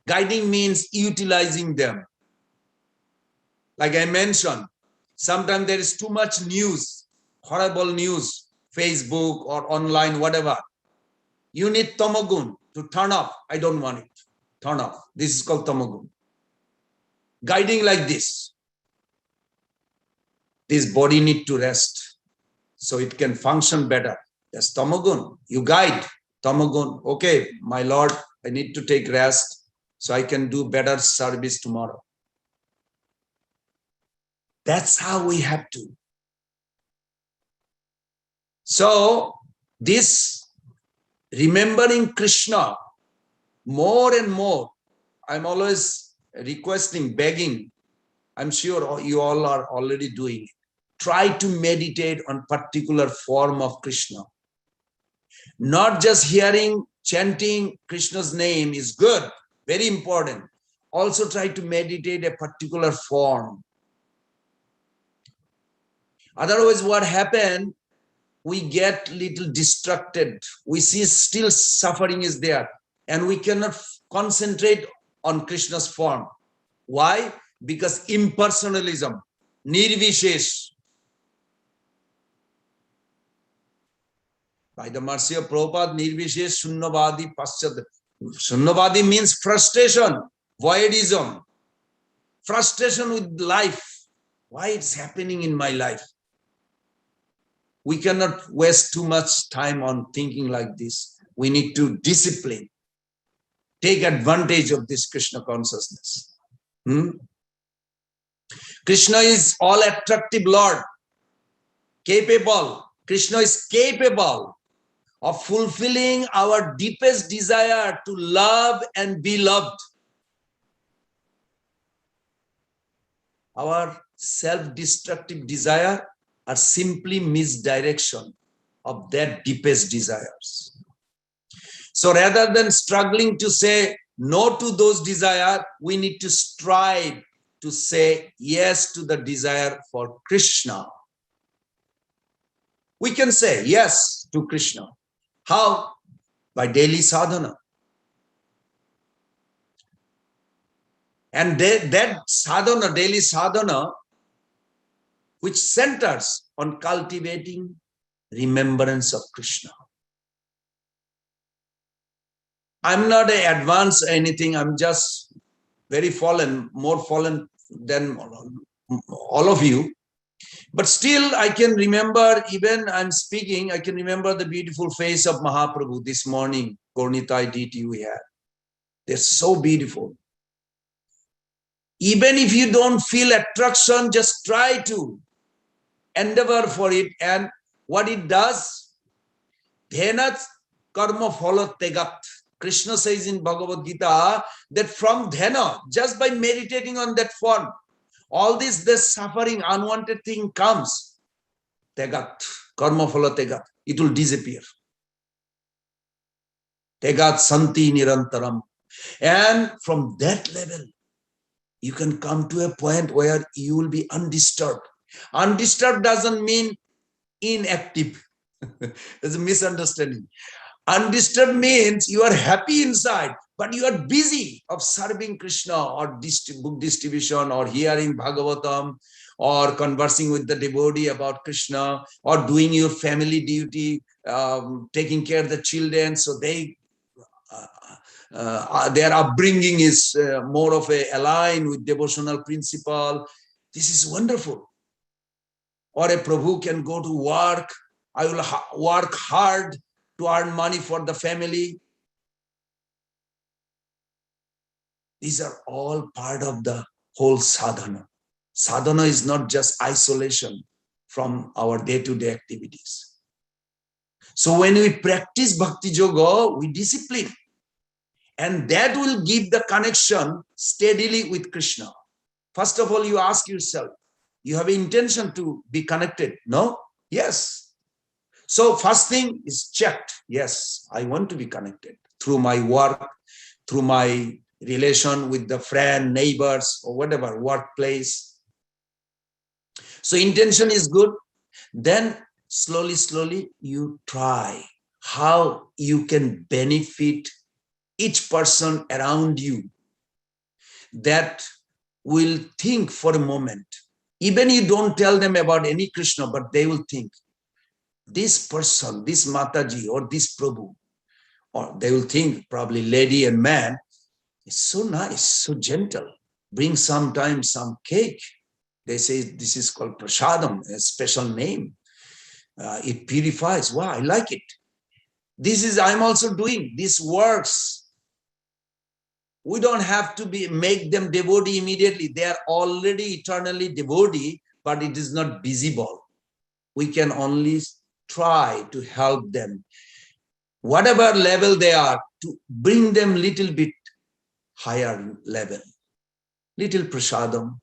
Guiding means utilizing them. Like I mentioned, sometimes there is too much news, horrible news, Facebook or online, whatever. You need Tamagun to turn off. I don't want it. Turn off. This is called Tamagun. Guiding like this. This body need to rest so it can function better. That's Tamagun. You guide. Tamagun. Okay, my Lord, I need to take rest so I can do better service tomorrow. That's how we have to. So, this remembering Krishna more and more, I'm always requesting, begging, I'm sure you all are already doing it. Try to meditate on particular form of Krishna. Not just hearing, chanting Krishna's name is good, very important. Also try to meditate a particular form. Otherwise, what happens? We get little distracted. We see still suffering is there, and we cannot concentrate on Krishna's form. Why? Because impersonalism, nirvishesh. By the mercy of Prabhupada, nirvishesh shunyavadi paschat. Shunyavadi means frustration, voidism, frustration with life. Why it's happening in my life? We cannot waste too much time on thinking like this. We need to discipline, take advantage of this Krishna consciousness. Krishna is all attractive Lord, capable. Krishna is capable of fulfilling our deepest desire to love and be loved. Our self-destructive desire are simply misdirection of their deepest desires. So rather than struggling to say no to those desires, we need to strive to say yes to the desire for Krishna. We can say yes to Krishna. How? By daily sadhana. And that sadhana, daily sadhana, which centers on cultivating remembrance of Krishna. I'm not an advanced anything, I'm just very fallen, more fallen than all of you. But still I can remember, even I'm speaking, I can remember the beautiful face of Mahaprabhu this morning, Gaurnitai DT we had. They're so beautiful. Even if you don't feel attraction, just try to endeavor for it, and what it does, dhenat karma phala tegat. Krishna says in Bhagavad Gita that from dhena, just by meditating on that form, all this suffering, unwanted thing comes. Tegat, karma phala tegat, it will disappear. Tegat santi nirantaram. And from that level, you can come to a point where you will be undisturbed. Undisturbed doesn't mean inactive. There's a misunderstanding. Undisturbed means you are happy inside, but you are busy of serving Krishna or book distribution or hearing Bhagavatam or conversing with the devotee about Krishna or doing your family duty, taking care of the children so they their upbringing is more of a align with devotional principle. This is wonderful. Or a Prabhu can go to work. I will work hard to earn money for the family. These are all part of the whole sadhana. Sadhana is not just isolation from our day-to-day activities. So when we practice Bhakti Yoga, we discipline. And that will give the connection steadily with Krishna. First of all, you ask yourself, you have intention to be connected? No? Yes. So first thing is checked. Yes, I want to be connected through my work, through my relation with the friend, neighbors, or whatever, workplace. So intention is good. Then slowly, you try how you can benefit each person around you that will think for a moment. Even you don't tell them about any Krishna, but they will think, this person, this Mataji or this Prabhu, or they will think probably lady and man, is so nice, so gentle. Bring sometimes some cake. They say this is called prasadam, a special name. It purifies. Wow, I like it. This is, I'm also doing. This works. We don't have to make them devotee immediately. They are already eternally devotee, but it is not visible. We can only try to help them, whatever level they are, to bring them little bit higher level. Little prasadam,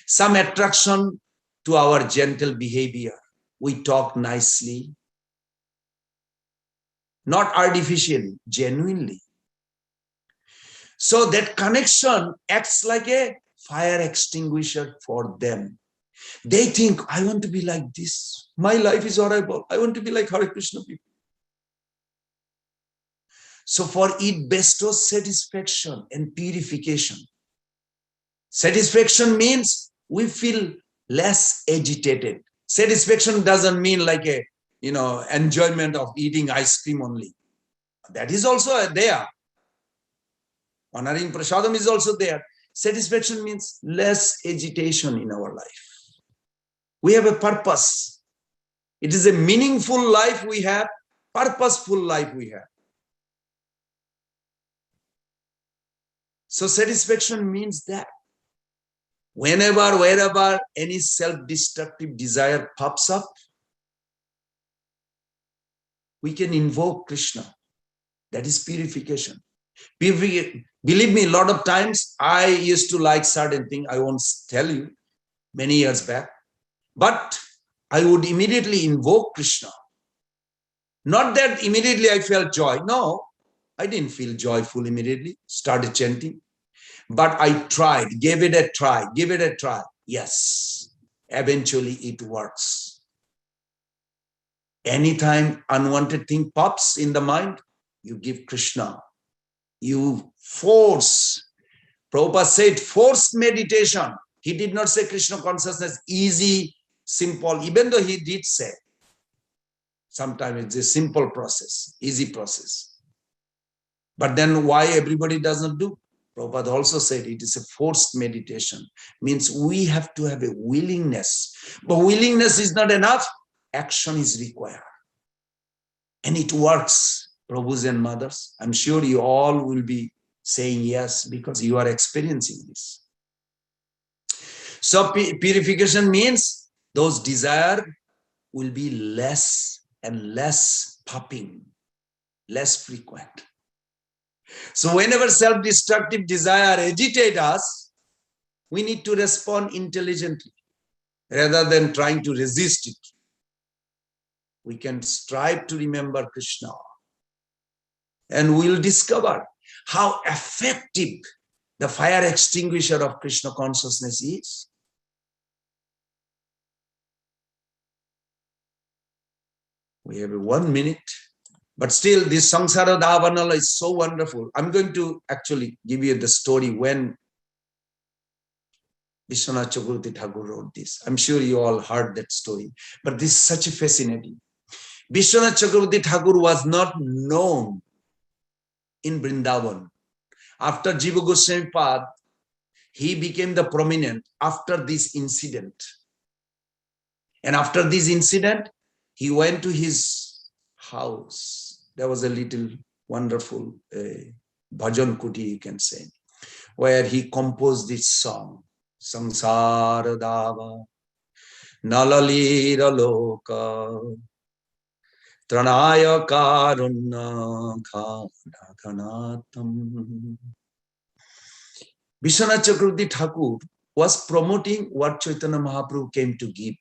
some attraction to our gentle behavior. We talk nicely, not artificially, genuinely. So that connection acts like a fire extinguisher for them. They think, I want to be like this. My life is horrible. I want to be like Hare Krishna people. So for it bestows satisfaction and purification. Satisfaction means we feel less agitated. Satisfaction doesn't mean like a, enjoyment of eating ice cream only. That is also there. Honoring prasadam is also there. Satisfaction means less agitation in our life. We have a purpose. It is a meaningful life we have, purposeful life we have. So satisfaction means that whenever, wherever any self-destructive desire pops up, we can invoke Krishna. That is purification. Believe me, a lot of times I used to like certain thing. I won't tell you, many years back. But I would immediately invoke Krishna. Not that immediately I felt joy. No, I didn't feel joyful immediately. Started chanting. But I tried, gave it a try, give it a try. Yes, eventually it works. Anytime unwanted thing pops in the mind, you give Krishna. You force. Prabhupada said forced meditation. He did not say Krishna consciousness easy, simple, even though he did say. Sometimes it's a simple process, easy process. But then why everybody does not do? Prabhupada also said it is a forced meditation. Means we have to have a willingness. But willingness is not enough. Action is required. And it works, Prabhus and mothers. I'm sure you all will be saying yes because you are experiencing this. So purification means those desires will be less and less popping, less frequent. So whenever self-destructive desire agitates us, we need to respond intelligently rather than trying to resist it. We can strive to remember Krishna and we'll discover how effective the fire extinguisher of Krishna consciousness is. We have 1 minute. But still, this Samsara Dhavanala is so wonderful. I'm going to actually give you the story when Vishwanath Chakravarti Thakur wrote this. I'm sure you all heard that story. But this is such a fascinating. Vishwanath Chakravarti Thakur was not known in Vrindavan. After Jiva Goswami Pad, he became the prominent after this incident. And after this incident, he went to his house. There was a little wonderful bhajan kuti, you can say, where he composed this song, Samsara Dava, Nalalira Loka, Tranaya Karuna Khadakanatam. Vishwanath Chakravarti Thakur was promoting what Chaitanya Mahaprabhu came to give.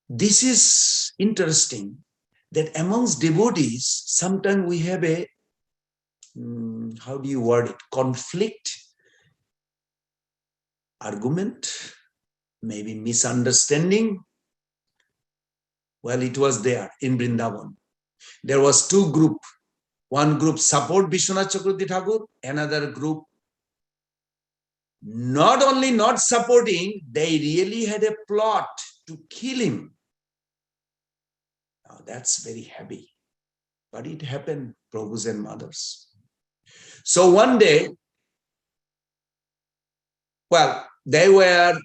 This is interesting that amongst devotees, sometimes we have a, how do you word it, conflict, argument, maybe misunderstanding. Well, it was there in Vrindavan. There was two groups. One group support Vishwanath Chakravarti Thakur, another group not only not supporting, they really had a plot to kill him. Now that's very heavy, but it happened, Prabhus and mothers. So one day, well, they were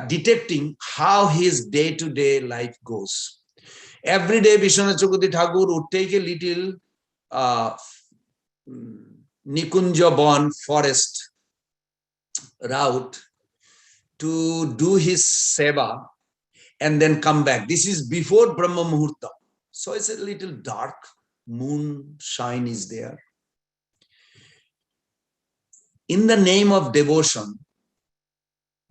detecting how his day-to-day life goes. Every day, Vishwanath Chakravarti Thakur would take a little Nikunja Bon forest route to do his seva and then come back. This is before Brahma Muhurta. So it's a little dark, moon shine is there. In the name of devotion,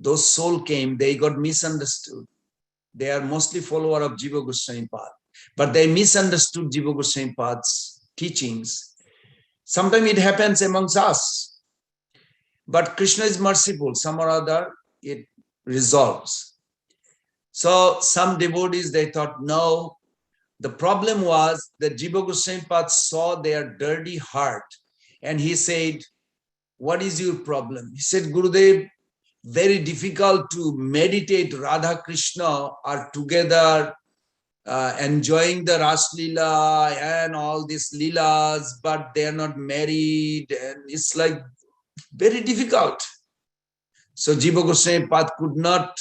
those souls came, they got misunderstood. They are mostly follower of Jiva Goswami Pad, but they misunderstood Jiva Goswami Pad's teachings. Sometimes it happens amongst us. But Krishna is merciful, some or other, it resolves. So some devotees, they thought, no, the problem was that Jiva Goswami Pad saw their dirty heart and he said, what is your problem? He said, Gurudev, very difficult to meditate. Radha Krishna are together enjoying the Ras Leela and all these Leelas, but they are not married. And it's like very difficult. So Jiva Goswami Pad could not,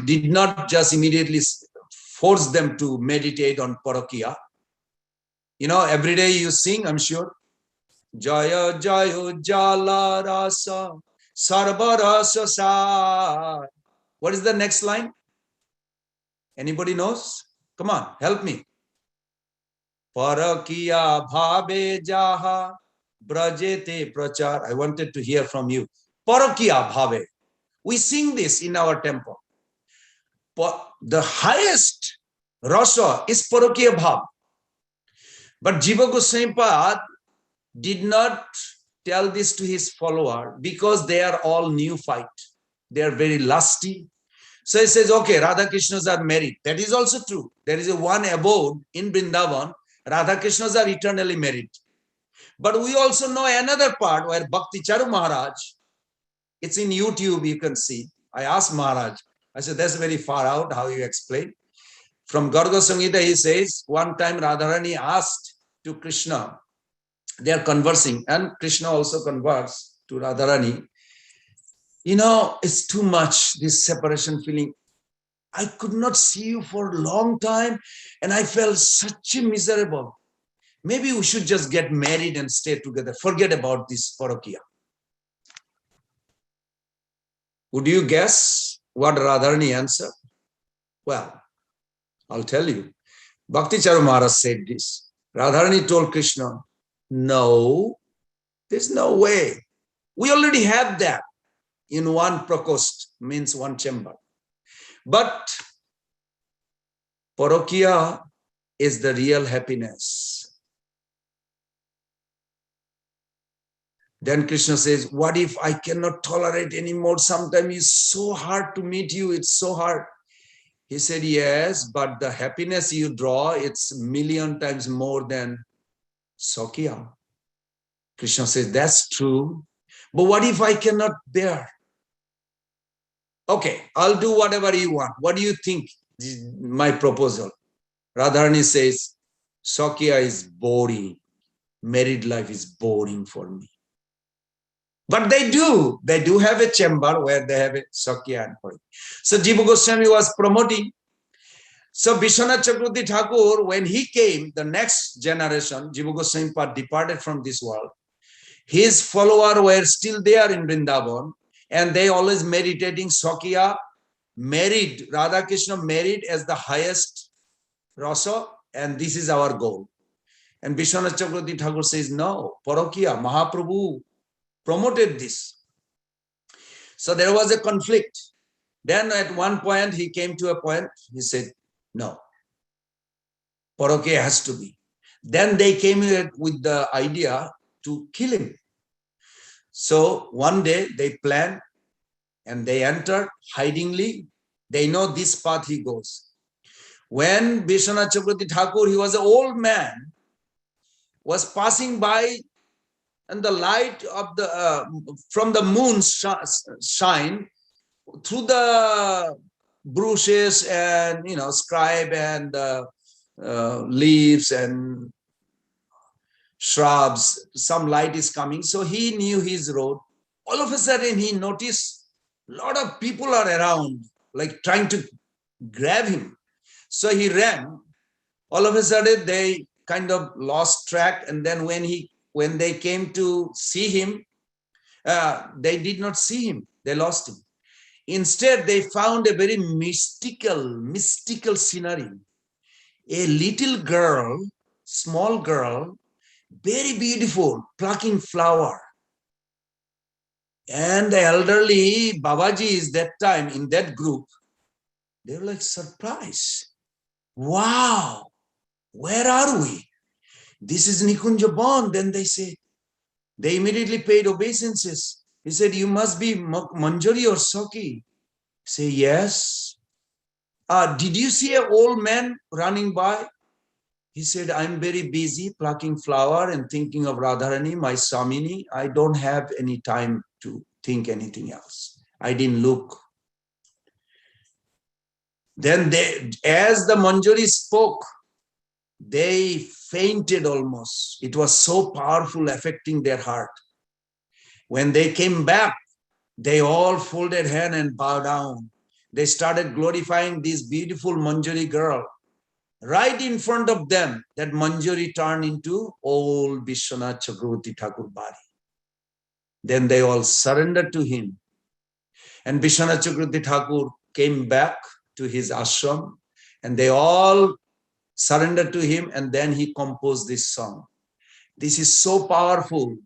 did not just immediately force them to meditate on Parakiya. You know, every day you sing, I'm sure, Jaya Jaya Jala Rasa Sarva Rasa Sa. What is the next line? Anybody knows? Come on, help me. Parakiya bhave jaha brajete prachar. I wanted to hear from you. Parakiya bhave. We sing this in our temple. The highest rasa is parakiya bhav. But Jiva Goswami Pad did not tell this to his follower because they are all neophyte. They are very lusty. So he says, okay, Radha Krishnas are married. That is also true. There is a one abode in Vrindavan. Radha Krishnas are eternally married. But we also know another part where Bhakti Charu Maharaj, it's in YouTube, you can see. I asked Maharaj, I said, that's very far out, how you explain. From Garga Samhita, he says, one time Radharani asked to Krishna, they are conversing, and Krishna also converses to Radharani. You know, it's too much, this separation feeling. I could not see you for a long time, and I felt such a miserable. Maybe we should just get married and stay together. Forget about this Parakiya. Would you guess what Radharani answered? Well, I'll tell you. Bhakti Charu Maharaj said this. Radharani told Krishna, no, there's no way. We already have that in one prakost, means one chamber. But Parakiya is the real happiness. Then Krishna says, what if I cannot tolerate anymore? Sometimes it's so hard to meet you. It's so hard. He said, yes, but the happiness you draw, it's a million times more than Sakya. Krishna says, that's true. But what if I cannot bear? Okay, I'll do whatever you want. What do you think is my proposal? Radharani says, Sakya is boring. Married life is boring for me. But they do have a chamber where they have a Sakya and Pari. So Jiva Goswami was promoting. So Vishwanath Chakravarti Thakur, when he came, the next generation, Jiva Goswami Pad departed from this world. His followers were still there in Vrindavan, and they always meditating Sakya married, Radha Krishna married as the highest rasa, and this is our goal. And Vishwanath Chakravarti Thakur says, no, Parakiya, Mahaprabhu promoted this. So there was a conflict. Then at one point, he came to a point, he said, no, Parakiya has to be. Then they came with the idea to kill him. So one day they planned and they entered hidingly. They know this path he goes. When Vishwanath Chakravarti Thakur, he was an old man, was passing by, and the light of the from the moon shine through the bushes and scribe and leaves and shrubs. Some light is coming, so he knew his road. All of a sudden, he noticed a lot of people are around, like trying to grab him. So he ran. All of a sudden, they kind of lost track, and then when they came to see him, they did not see him. They lost him. Instead, they found a very mystical scenery. A little girl, small girl, very beautiful, plucking flower. And the elderly Babajis that time in that group, they were like surprised. Wow, where are we? This is Nikunja Bon. Then they immediately paid obeisances. He said, you must be Manjari or Saki. Say, yes. Did you see an old man running by? He said, I'm very busy plucking flower and thinking of Radharani, my Samini. I don't have any time to think anything else. I didn't look. Then as the Manjari spoke, they fainted almost. It was so powerful, affecting their heart. When they came back, they all folded hand and bowed down. They started glorifying this beautiful Manjari girl. Right in front of them, that Manjari turned into old Vishwanath Chakravarti Thakur body. Then they all surrendered to him. And Vishwanath Chakravarti Thakur came back to his ashram, and they all surrendered to him, and then he composed this song. This is so powerful.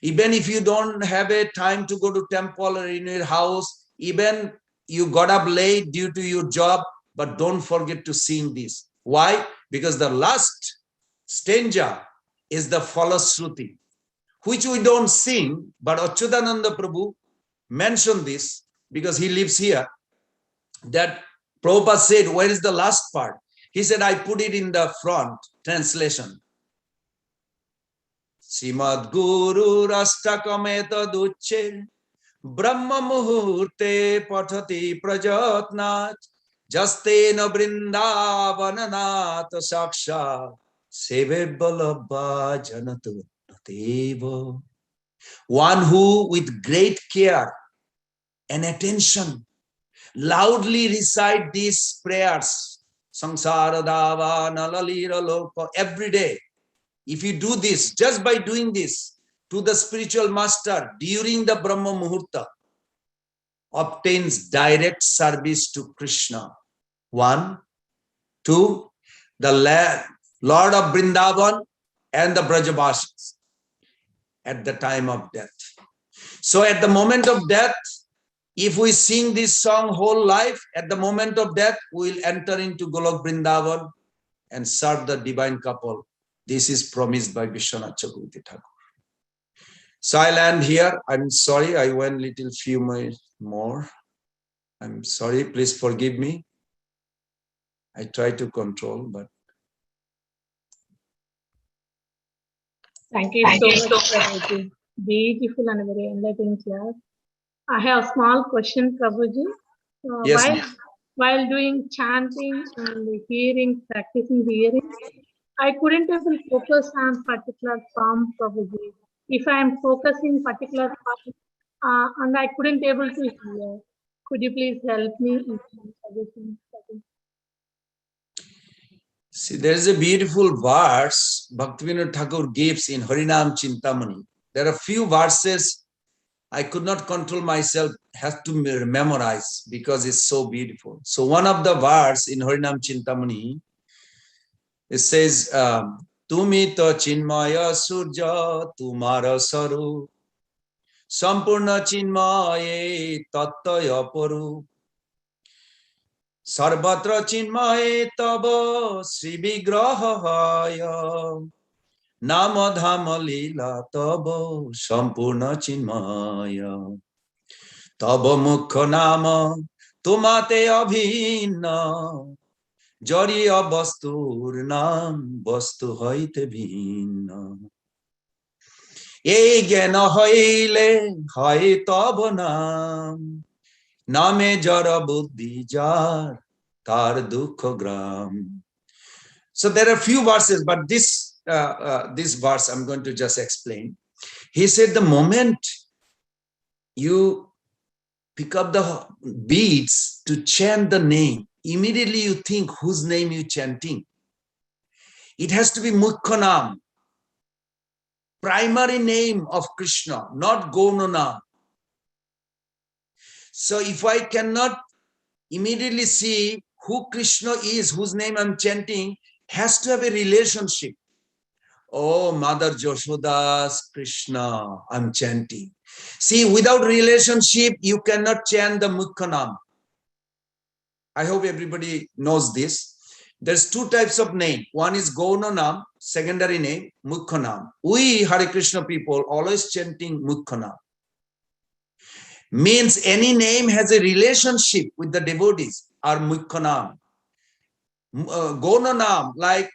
Even if you don't have a time to go to temple or in your house, even you got up late due to your job, but don't forget to sing this. Why? Because the last stanza is the Falashruti, which we don't sing, but Achyutananda Prabhu mentioned this because he lives here, that Prabhupada said, where is the last part? He said, I put it in the front translation. Srimad Guru Rashtakameta Duche Brahma Muhurte Pathati Prajatnat Jastena Vrindavananata Saksha Seve Balabha Janatu Nateva. One who with great care and attention loudly recite these prayers, Sangsara Dava Nalalira Loka, every day. If you do this, just by doing this to the spiritual master during the Brahma Muhurta, obtains direct service to Krishna. 1, 2, the Lord of Vrindavan and the Brajavasis at the time of death. So at the moment of death, if we sing this song whole life, at the moment of death, we will enter into Golok Vrindavan and serve the divine couple. This is promised by Vishwanath Chakravarti Thakur. So I'll end here. I'm sorry, I went little few more. I'm sorry, please forgive me. I try to control, but. Thank you so much, Prabhuji. Beautiful and very enlightening class. I have a small question, Prabhuji. Yes. While doing chanting and practicing hearing, I couldn't even focus on particular form, Prabhuji. If I am focusing particular form, and I couldn't able to hear, could you please help me in suggesting? See, there is a beautiful verse Bhaktivinoda Thakur gives in Harinam Chintamani. There are few verses I could not control myself, have to memorize because it's so beautiful. So one of the verse in Harinam Chintamani, it says, Tumi to chinmaya surja tumara saru sampurna chinmaye tattaya paru sarvatra chinmaye tava sri vigrahaya nama dhama lila tava sampurna chinmaya tava mukha nama tumate abhinna জড়িয়া বস্তুর নাম বস্তু হইতে ভিন্ন এই জ্ঞান হইলে হয় তব নাম নামে জড় বুদ্ধি যার তার দুঃখ গ্রাম. So there are few verses, but this verse I'm going to just explain. He said the moment you pick up the beads to chant the name, immediately you think whose name you chanting. It has to be Mukhanam, primary name of Krishna, not Gaunanam. So if I cannot immediately see who Krishna is, whose name I'm chanting, has to have a relationship. Oh, Mother Joshoda's Krishna, I'm chanting. See, without relationship, you cannot chant the Mukhanam. I hope everybody knows this. There's two types of name. One is Gaunanam, secondary name, Mukhanam. We Hare Krishna people always chanting Mukhanam. Means any name has a relationship with the devotees or Mukhanam. Gaunanam, like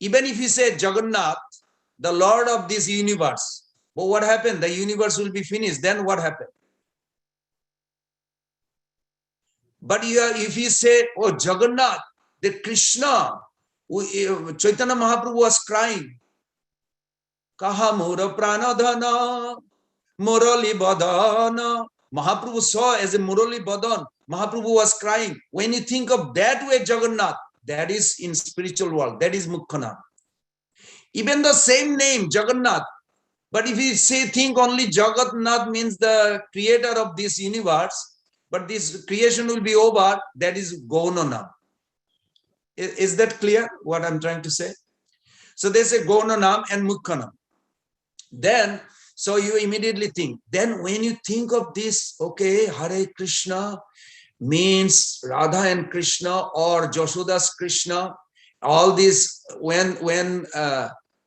even if you say Jagannath, the Lord of this universe, but what happened? The universe will be finished. Then what happened? But if you say, oh, Jagannath, the Krishna, Chaitanya Mahaprabhu was crying. Kaha mura pranadhana, murali badana. Mahaprabhu saw as a murali badan. Mahaprabhu was crying. When you think of that way, Jagannath, that is in spiritual world. That is Mukhanam. Even the same name, Jagannath. But if you say, think only Jagannath means the creator of this universe, but this creation will be over, that is Gaunanam. Is that clear what I'm trying to say? So they say Gaunanam and Mukhanam. Then, so you immediately think. Then when you think of this, okay, Hare Krishna means Radha and Krishna or Joshoda's Krishna, all this, when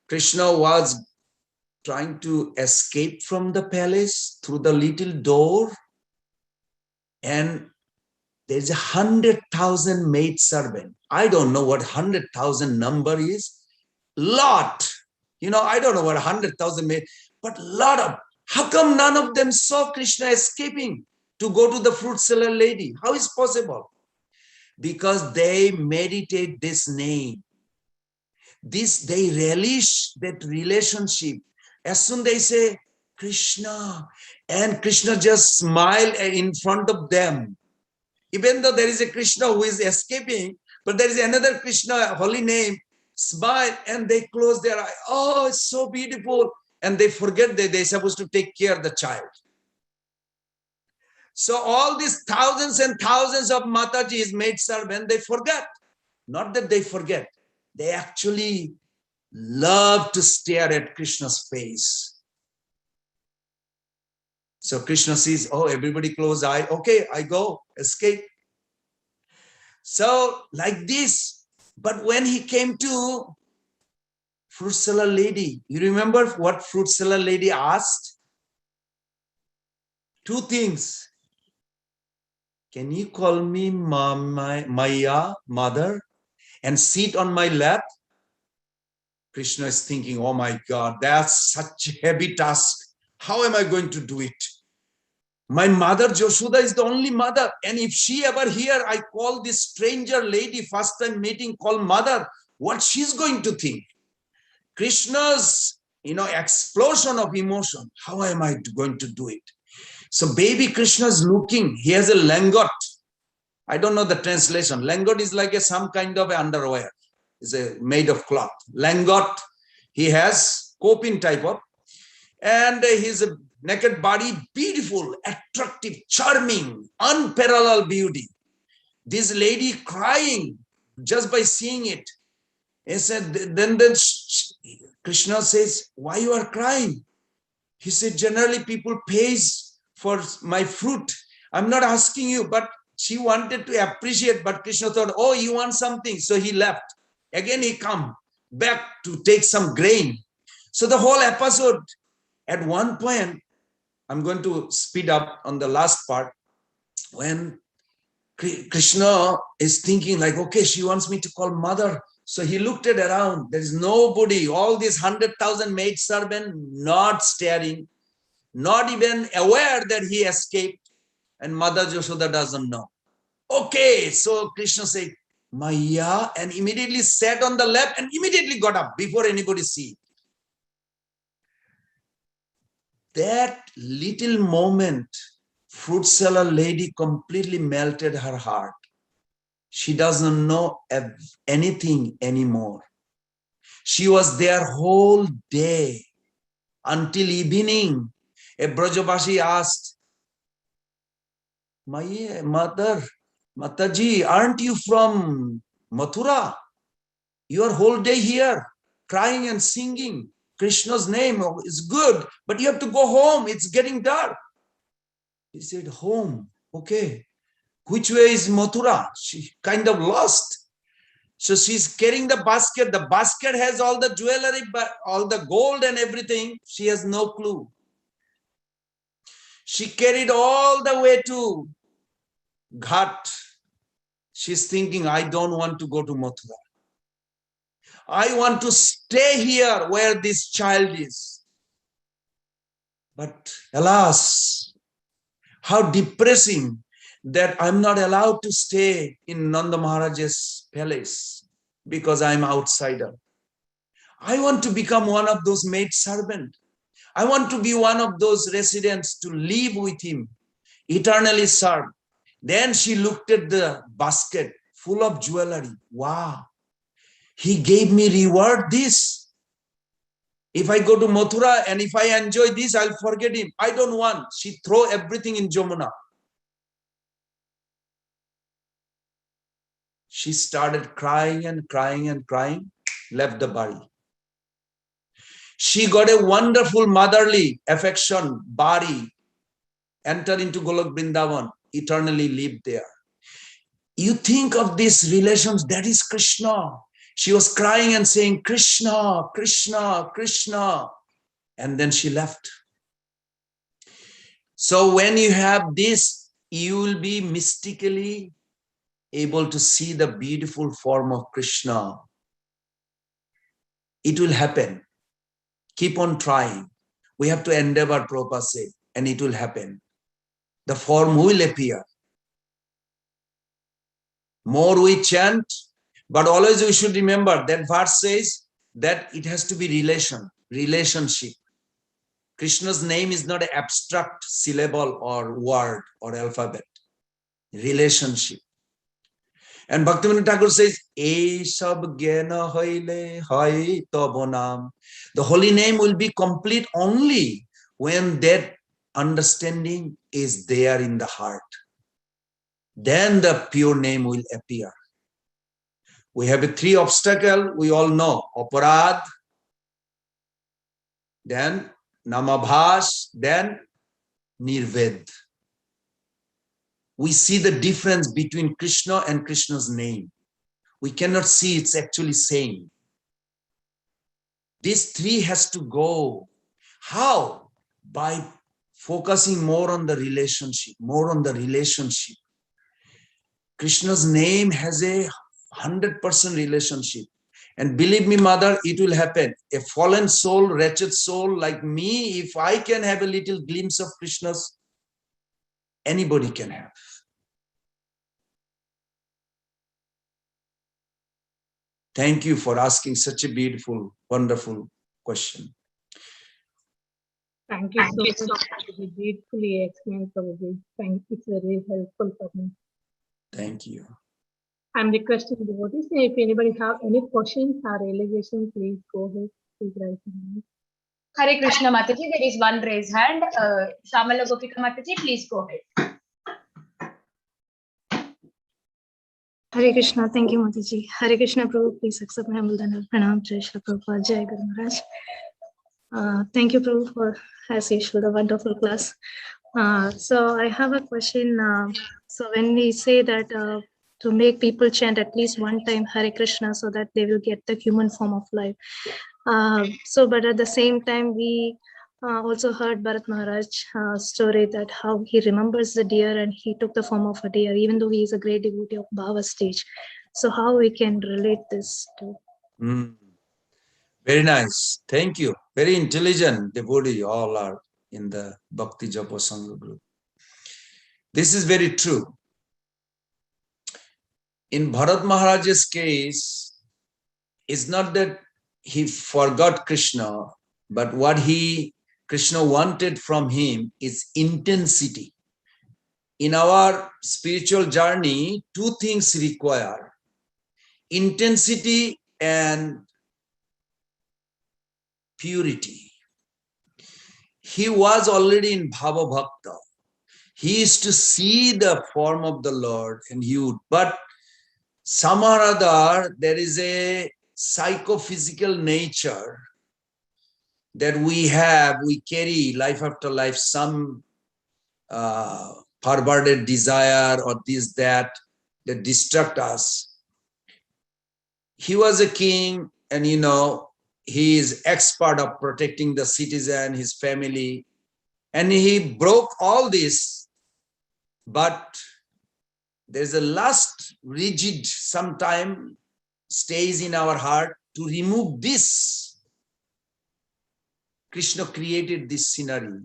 Krishna was trying to escape from the palace through the little door, and there's 100,000 maid servant. I don't know what 100,000 number is. Lot. You know, I don't know what 100,000 maid, but lot of. How come none of them saw Krishna escaping to go to the fruit seller lady? How is possible? Because they meditate this name. They relish that relationship. As soon they say Krishna, and Krishna just smile in front of them. Even though there is a Krishna who is escaping, but there is another Krishna, holy name, smile, and they close their eye. Oh, it's so beautiful. And they forget that they're supposed to take care of the child. So all these thousands and thousands of Mataji's maid servant, they forget. Not that they forget. They actually love to stare at Krishna's face. So Krishna sees, oh, everybody close eye. Okay, I go, escape. So like this. But when he came to fruit seller lady, you remember what fruit seller lady asked? Two things. Can you call me Maya, mother, and sit on my lap? Krishna is thinking, oh my God, that's such a heavy task. How am I going to do it? My mother Joshoda is the only mother. And if she ever hear I call this stranger lady first time meeting called mother, what she's going to think? Krishna's, explosion of emotion. How am I going to do it? So baby Krishna is looking. He has a langot. I don't know the translation. Langot is like some kind of underwear. It's made of cloth. Langot. He has coping type of. And he's a naked body, beautiful, attractive, charming, unparalleled beauty. This lady crying just by seeing it. He said, then Krishna says, why you are crying? He said, generally people pays for my fruit. I'm not asking you, but she wanted to appreciate, but Krishna thought, oh, you want something. So he left. Again, he come back to take some grain. So the whole episode, at one point, I'm going to speed up on the last part, when Krishna is thinking like, okay, she wants me to call mother. So he looked at around. There is nobody. All these 100,000 maid servants not staring, not even aware that he escaped. And Mother Yashoda doesn't know. Okay, so Krishna said, Maya, and immediately sat on the lap and immediately got up before anybody see. That little moment, fruit seller lady completely melted her heart. She doesn't know anything anymore. She was there whole day until evening. A Brajavashi asked, Mother, Mataji, aren't you from Mathura? You are whole day here, crying and singing. Krishna's name is good, but you have to go home. It's getting dark. He said, home. Okay. Which way is Mathura? She kind of lost. So she's carrying the basket. The basket has all the jewelry, but all the gold and everything. She has no clue. She carried all the way to Ghat. She's thinking, I don't want to go to Mathura. I want to stay here where this child is. But alas, how depressing that I'm not allowed to stay in Nanda Maharaj's palace because I'm outsider. I want to become one of those maid servants. I want to be one of those residents to live with him, eternally serve. Then she looked at the basket full of jewelry. Wow, he gave me reward this. If I go to Mathura and if I enjoy this, I'll forget him. I don't want. She throw everything in Jamuna. She started crying and crying and crying, left the body. She got a wonderful motherly affection body, entered into Golok Vrindavan, eternally lived there. You think of these relations, that is Krishna. She was crying and saying, Krishna, Krishna, Krishna. And then she left. So when you have this, you will be mystically able to see the beautiful form of Krishna. It will happen. Keep on trying. We have to endeavor, Prabhupada said, and it will happen. The form will appear. More we chant, but always we should remember that verse says that it has to be relationship. Krishna's name is not an abstract syllable or word or alphabet. Relationship. And Bhaktivinoda Thakur says, "E sab gyana hoile hai tabo naam." The holy name will be complete only when that understanding is there in the heart. Then the pure name will appear. We have a three obstacles, we all know. Aparad, then Namabhas, then Nirved. We see the difference between Krishna and Krishna's name. We cannot see it's actually same. These three has to go. How? By focusing more on the relationship, more on the relationship. Krishna's name has a 100% relationship. And believe me, mother, it will happen. A fallen soul, wretched soul like me, if I can have a little glimpse of Krishna's, anybody can have. Thank you for asking such a beautiful, wonderful question. Thank you so much. Beautifully explained, Prabhuji. Thank you. It's very helpful for me. Thank you. I'm requesting devotees, if anybody have any questions or allegations, please go ahead. Please raise your hand. Hare Krishna Mataji, there is one raised hand. Shamala Gopika Mataji, please go ahead. Hare Krishna, thank you, Mataji. Hare Krishna, Prabhu, please accept my humble and pranam to Srila Prabhupada, Jai Guru Maharaj. Thank you, Prabhu, for, as usual, the wonderful class. So I have a question. So when we say that to make people chant at least one time Hare Krishna so that they will get the human form of life. But at the same time, we also heard Bharat Maharaj story that how he remembers the deer and he took the form of a deer, even though he is a great devotee of Bhava stage. So how we can relate this to? Very nice. Thank you. Very intelligent devotee. All are in the Bhakti Japa Sangha group. This is very true. In Bharat Maharaj's case, it's not that he forgot Krishna, but what Krishna wanted from him is intensity. In our spiritual journey, two things require intensity and purity. He was already in Bhava Bhakta. He used to see the form of the Lord and he would, but somehow or other, there is a psychophysical nature that we carry life after life, some perverted desire or this, that distract us. He was a king and, he is expert of protecting the citizen, his family, and he broke all this. But there's a last rigid sometime stays in our heart to remove this. Krishna created this scenery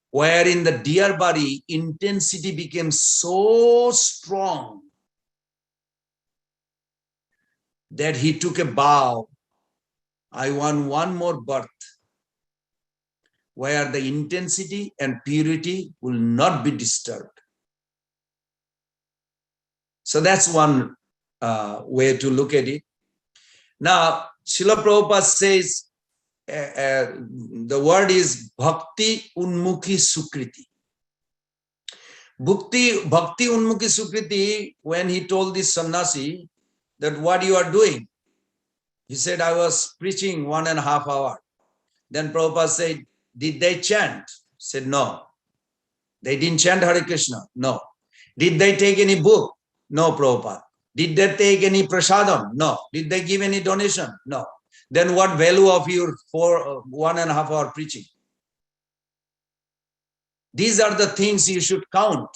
where in the deer body, intensity became so strong that he took a vow. I want one more birth where the intensity and purity will not be disturbed. So that's one way to look at it. Now, Srila Prabhupada says, the word is Bhakti Unmukhi Sukriti. Bhakti Unmukhi Sukriti, when he told this sannyasi that what you are doing, he said, I was preaching 1.5 hours. Then Prabhupada said, did they chant? He said, no. They didn't chant Hare Krishna? No. Did they take any book? No, Prabhupada. Did they take any prasadam? No. Did they give any donation? No. Then what value of your 1.5 hour preaching? These are the things you should count.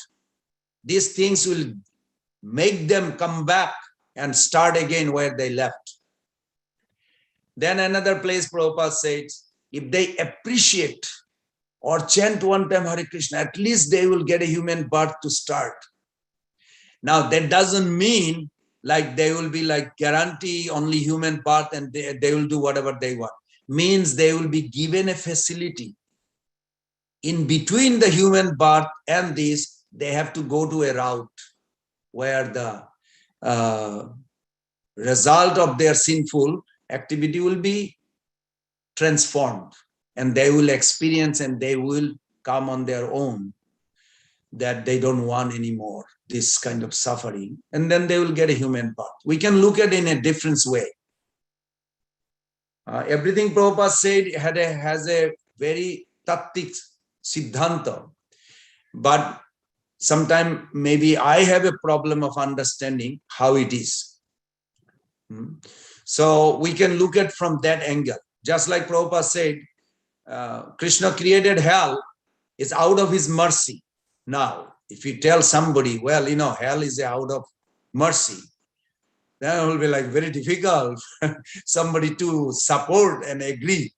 These things will make them come back and start again where they left. Then another place Prabhupada says, if they appreciate or chant one time Hare Krishna, at least they will get a human birth to start. Now that doesn't mean like they will be like guarantee only human birth and they will do whatever they want. Means they will be given a facility. In between the human birth and this, they have to go to a route where the result of their sinful activity will be transformed and they will experience and they will come on their own that they don't want anymore this kind of suffering, and then they will get a human birth. We can look at it in a different way. Everything Prabhupada said has a very tattvic siddhanta, but sometimes maybe I have a problem of understanding how it is. So we can look at from that angle. Just like Prabhupada said, Krishna created hell is out of his mercy. Now, if you tell somebody, well, hell is out of mercy, then it will be like very difficult somebody to support and agree.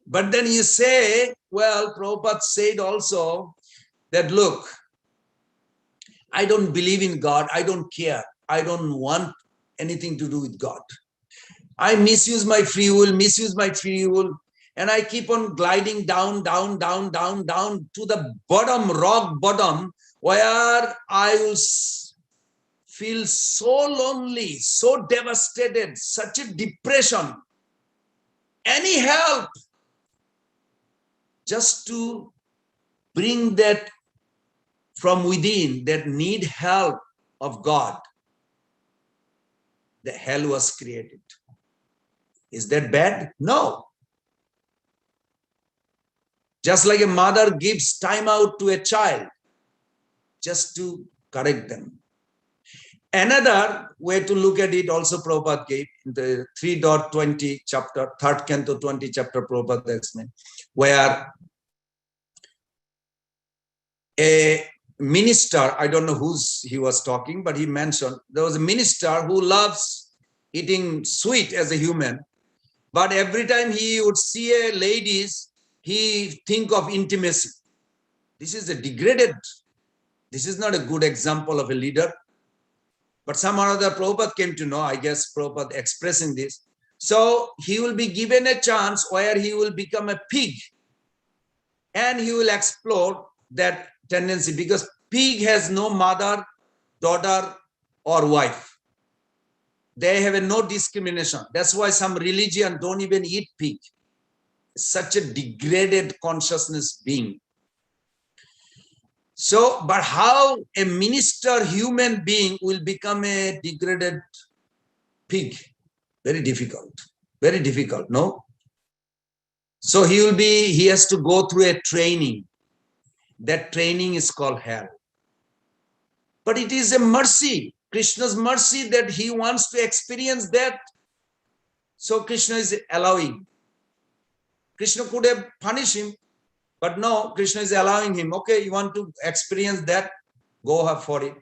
But then you say, well, Prabhupada said also that, look, I don't believe in God. I don't care. I don't want anything to do with God. I misuse my free will, and I keep on gliding down to the bottom, rock bottom, where I will feel so lonely, so devastated, such a depression. Any help just to bring that from within, that need help of God. The hell was created. Is that bad? No. Just like a mother gives time out to a child just to correct them. Another way to look at it also Prabhupada gave in the 3.20 chapter, 3rd canto 20 chapter Prabhupada explained, where a minister, I don't know whose he was talking, but he mentioned there was a minister who loves eating sweet as a human, but every time he would see a ladies, he think of intimacy. This is a degraded, this is not a good example of a leader. But somehow or other Prabhupada came to know, I guess Prabhupada expressing this. So he will be given a chance where he will become a pig and he will explore that tendency, because pig has no mother, daughter or wife. They have no discrimination. That's why some religion don't even eat pig. Such a degraded consciousness being. So, but how a minister human being will become a degraded pig? Very difficult, no? So he has to go through a training. That training is called hell. But it is a mercy, Krishna's mercy, that he wants to experience that. So Krishna is allowing. Krishna could have punished him, but no, Krishna is allowing him. Okay, you want to experience that? Go have for it.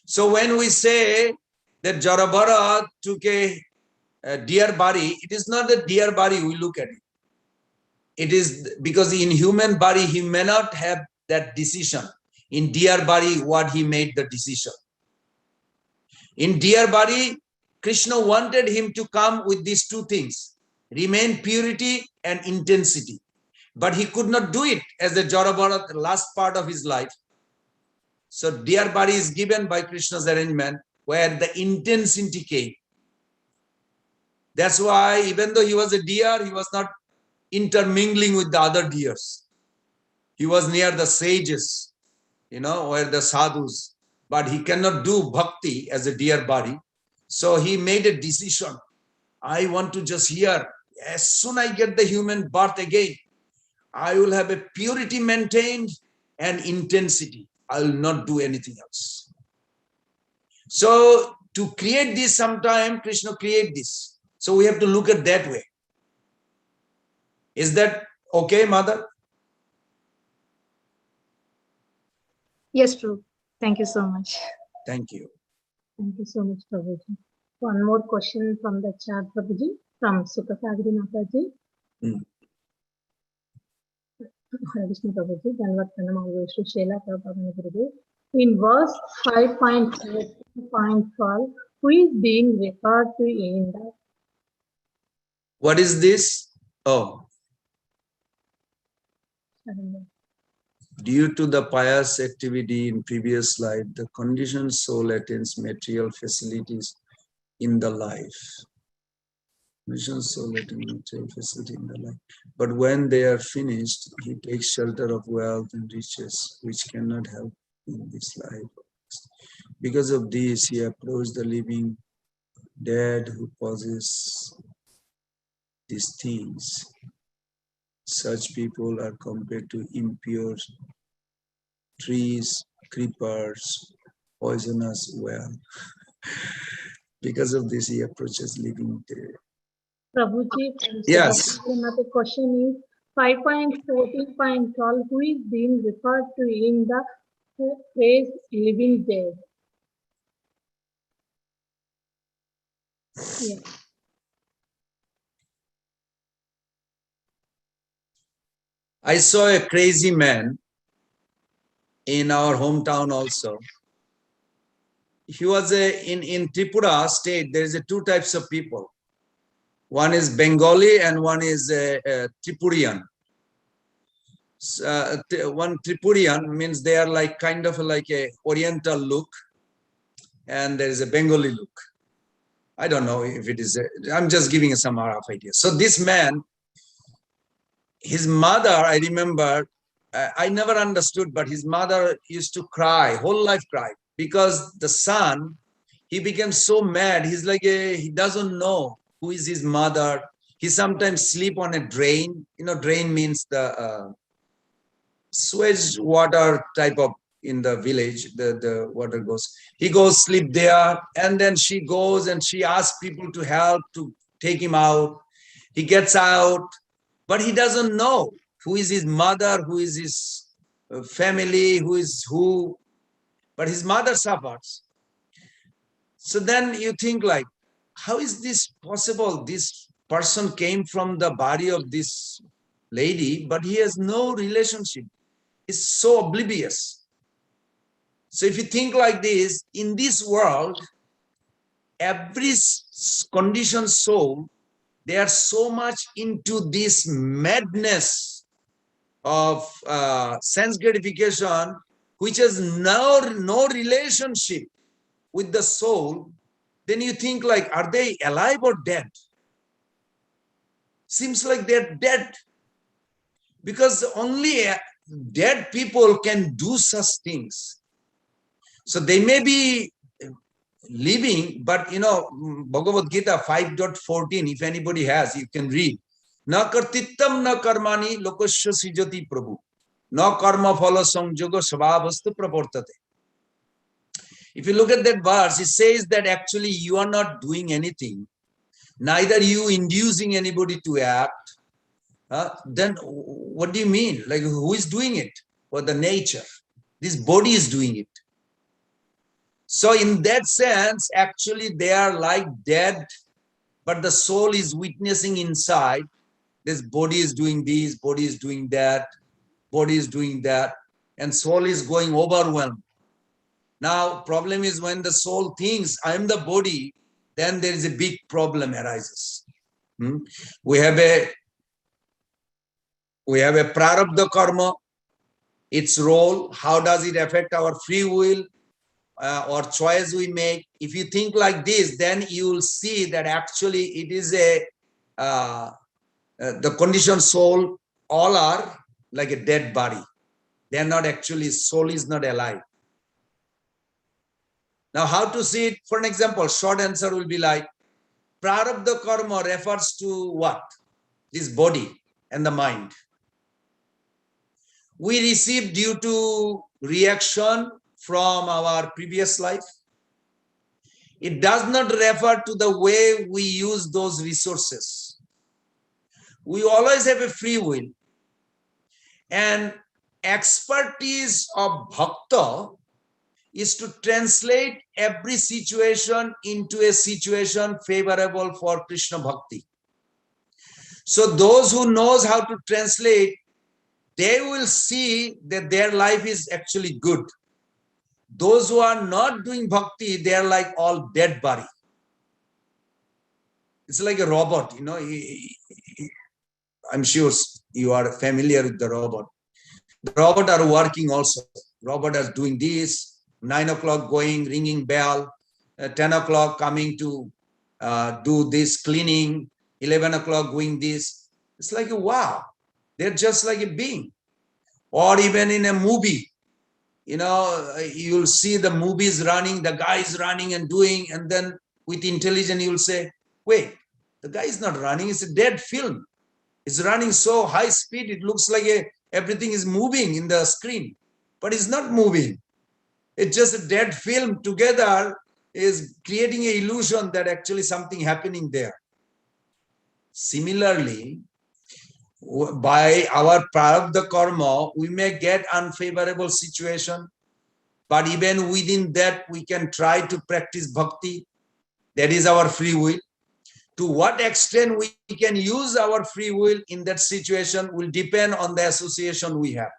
So when we say that Jarabhara took a deer body, it is not a deer body we look at it. It is because in human body, he may not have that decision. In deer body, what he made the decision. In deer body, Krishna wanted him to come with these two things, remain purity and intensity. But he could not do it as the Jarabhara, the last part of his life. So deer body is given by Krishna's arrangement where the intensity came. That's why even though he was a deer, he was not intermingling with the other deers. He was near the sages, where the sadhus, but he cannot do bhakti as a deer body. So he made a decision. I want to just hear, as soon as I get the human birth again, I will have a purity maintained and intensity. I will not do anything else. So to create this, sometime Krishna create this. So we have to look at that way. Is that okay, Mother? Yes, Prabhu. Thank you so much. Thank you. Thank you so much, Prabhuji. One more question from the chat, Prabhuji, from Sukasagri Mataji. Hare Krishna, Prabhuji. Dhanavad Pranam always to Srila Prabhupada Gurudev. In verse 5.12, who is being referred to in that? What is this? Oh. Due to the pious activity in previous life, the conditioned soul attains material facilities in the life. Conditioned soul attains material facility in the life. But when they are finished, he takes shelter of wealth and riches, which cannot help in this life. Because of this, he approached the living dead who possess these things. Such people are compared to impure trees, creepers, poisonous well. Because of this, he approaches living dead. Prabhuji, Yes. the question is 5.14.12, who is being referred to in the phrase living dead? Yeah. I saw a crazy man in our hometown also. He was in Tripura state, there is two types of people. One is Bengali and one is Tripurian. One Tripurian means they are like kind of like a Oriental look, and there is a Bengali look. I don't know if it is, I'm just giving you some rough idea. So this man, his mother, I remember, I never understood, but his mother used to cry, whole life cry, because the son, he became so mad. He's like, he doesn't know who is his mother. He sometimes sleep on a drain. You know, drain means the sewage water type of, in the village, the water goes. He goes sleep there, and then she goes and she asks people to help to take him out. He gets out, but he doesn't know who is his mother, who is his family, who is who. But his mother suffers. So then you think like, how is this possible? This person came from the body of this lady, but he has no relationship. He's so oblivious. So if you think like this, in this world, every conditioned soul, they are so much into this madness of sense gratification, which has no relationship with the soul. Then you think like, are they alive or dead? Seems like they're dead, because only dead people can do such things. So they may be living, but you know, Bhagavad Gita 5.14, if anybody has, you can read. Na kartittam na karmani lokasya srijati prabhu. Na karma phala samjoga svabhastu pravartate. If you look at that verse, it says that actually you are not doing anything, neither you inducing anybody to act. Then what do you mean? Like, who is doing it? Or the nature? This body is doing it. So in that sense, actually they are like dead, but the soul is witnessing inside. This body is doing this, body is doing that, body is doing that, and soul is going overwhelmed. Now, problem is when the soul thinks, I am the body, then there is a big problem arises. We have a prarabdha karma, its role. How does it affect our free will or choice we make? If you think like this, then you will see that actually it is the conditioned soul, all are like a dead body. They are not actually, soul is not alive. Now, how to see it? For an example, short answer will be like, prarabdha karma refers to what? This body and the mind. We receive due to reaction from our previous life. It does not refer to the way we use those resources. We always have a free will. And expertise of bhakta is to translate every situation into a situation favorable for Krishna bhakti. So those who knows how to translate, they will see that their life is actually good. Those who are not doing bhakti, they are like all dead body. It's like a robot, you know. I'm sure you are familiar with the robot. The robot are working also. Robot is doing this, 9 o'clock going, ringing bell, 10 o'clock coming to do this cleaning, 11 o'clock doing this. It's like, wow, they're just like a being. Or even in a movie, you know, you'll see the movies running, the guy is running and doing, and then with intelligence, you'll say, wait, the guy is not running, it's a dead film. It's running so high speed, it looks like everything is moving in the screen, but it's not moving. It's just a dead film together is creating an illusion that actually something happening there. Similarly, by our prarabdha karma, we may get unfavorable situation, but even within that, we can try to practice bhakti. That is our free will. To what extent we can use our free will in that situation will depend on the association we have.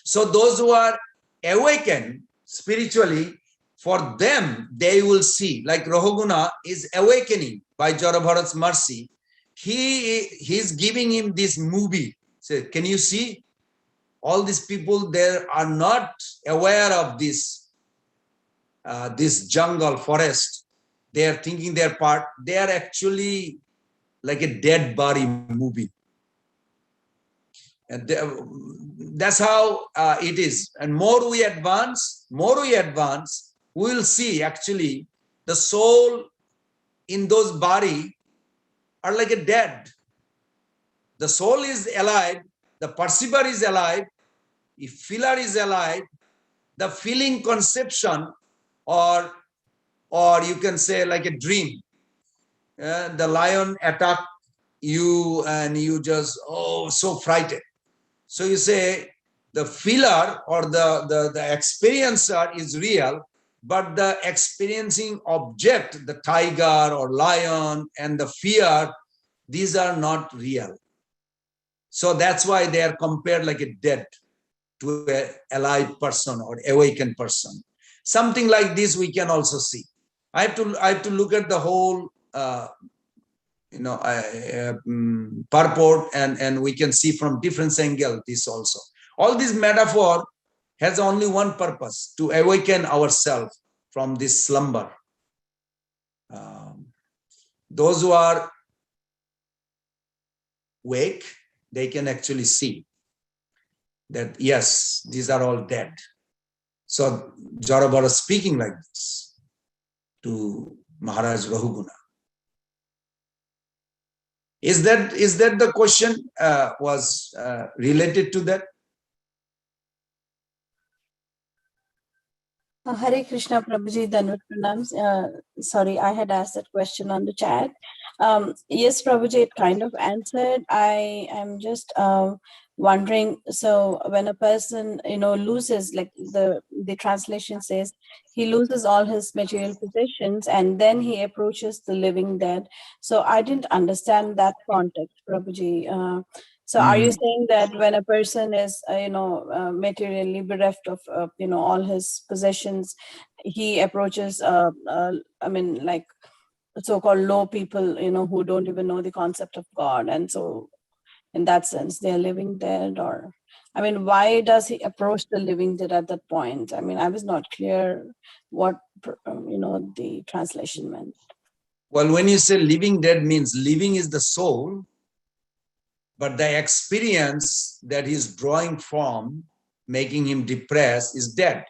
So those who are awakened spiritually, for them, they will see, like Rahuguna is awakening by Jarabharat's mercy. He's giving him this movie. So can you see? All these people, they are not aware of this, this jungle, forest. They are thinking they're part. They are actually like a dead body movie. And that's how it is. And more we advance, we will see actually the soul in those body are like a dead. The soul is alive, the perceiver is alive, the feeler is alive, the feeling conception, or you can say like a dream. The lion attack you and you just, oh, so frightened. So you say the feeler or the experiencer is real, but the experiencing object, the tiger or lion and the fear, these are not real. So that's why they are compared like a dead to an alive person or awakened person. Something like this we can also see. I have to look at the whole purport, and we can see from different angle this also. All this metaphor has only one purpose, to awaken ourselves from this slumber. Those who are awake, they can actually see that yes, these are all dead. So Jarabara speaking like this to Maharaj Rahuguna. Is that the question was related to that? Hare Krishna, Prabhuji, Danvat Pranams. Sorry, I had asked that question on the chat. Yes, Prabhuji, it kind of answered. I am just wondering, so when a person, loses, like the translation says, he loses all his material possessions and then he approaches the living dead. So I didn't understand that context, Prabhuji. So are you saying that when a person is, materially bereft of, all his possessions, he approaches, like so-called low people, who don't even know the concept of God. And so in that sense, they're living dead, or, why does he approach the living dead at that point? I was not clear what, the translation meant. Well, when you say living dead means living is the soul, but the experience that he's drawing from, making him depressed, is dead.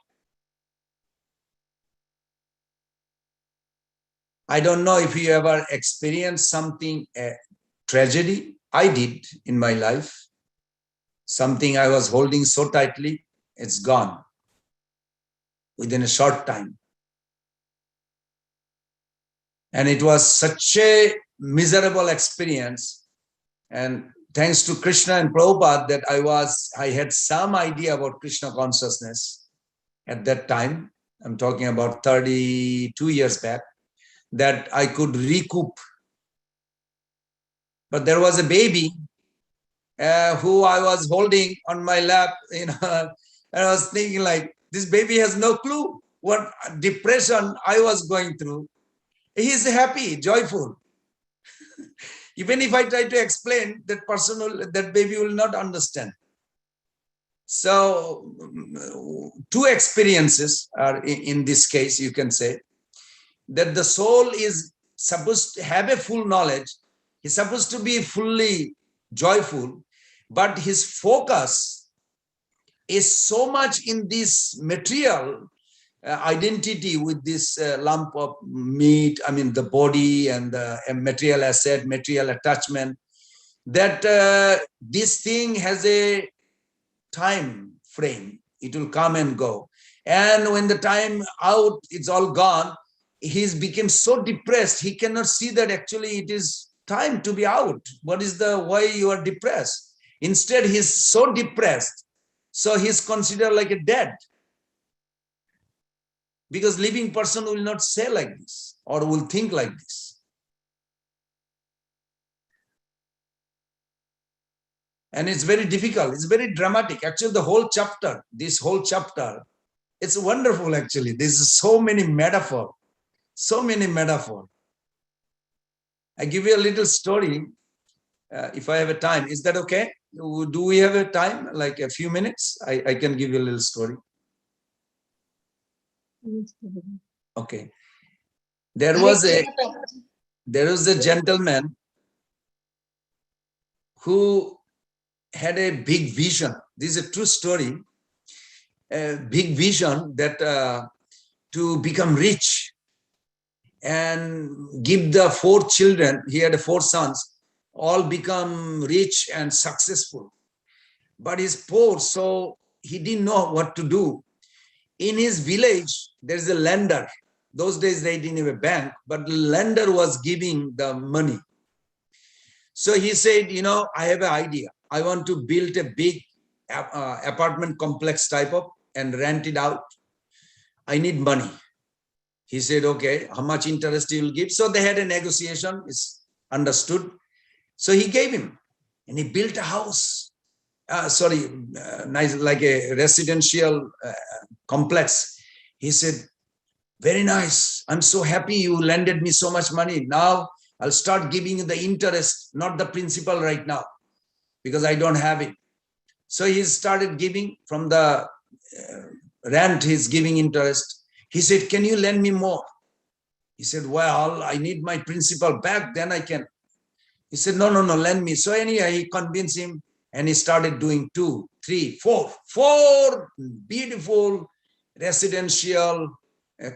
I don't know if you ever experienced something, a tragedy. I did in my life. Something I was holding so tightly, it's gone within a short time. And it was such a miserable experience. And thanks to Krishna and Prabhupada that I had some idea about Krishna consciousness at that time. I'm talking about 32 years back, that I could recoup. But there was a baby who I was holding on my lap, and I was thinking like, this baby has no clue what depression I was going through. He's happy, joyful. Even if I try to explain, that baby will not understand. So two experiences are in this case, you can say, that the soul is supposed to have a full knowledge. He's supposed to be fully joyful, but his focus is so much in this material identity with this lump of meat, the body and the material asset, material attachment, that this thing has a time frame. It will come and go. And when the time out, it's all gone, he's become so depressed, he cannot see that actually it is time to be out. Why you are depressed? Instead, he's so depressed, so he's considered like a dead. Because living person will not say like this or will think like this. And it's very difficult. It's very dramatic. Actually, this whole chapter, it's wonderful actually. There's so many metaphors. I give you a little story if I have a time. Is that okay? Do we have a time, like a few minutes? I can give you a little story. Okay. There was a gentleman who had a big vision. This is a true story. A big vision that to become rich and give the 4 children. He had 4 sons, all become rich and successful. But he's poor, so he didn't know what to do. In his village, there's a lender. Those days they didn't have a bank, but the lender was giving the money. So he said, I have an idea. I want to build a big apartment complex type of and rent it out. I need money. He said, okay, how much interest you will give? So they had a negotiation, it's understood. So he gave him, and he built a house. Nice, like a residential complex. He said, very nice. I'm so happy you lended me so much money. Now I'll start giving you the interest, not the principal right now, because I don't have it. So he started giving from the rent, he's giving interest. He said, can you lend me more? He said, well, I need my principal back, then I can. He said, no, lend me. So anyway, he convinced him, and he started doing 2, 3, 4 beautiful residential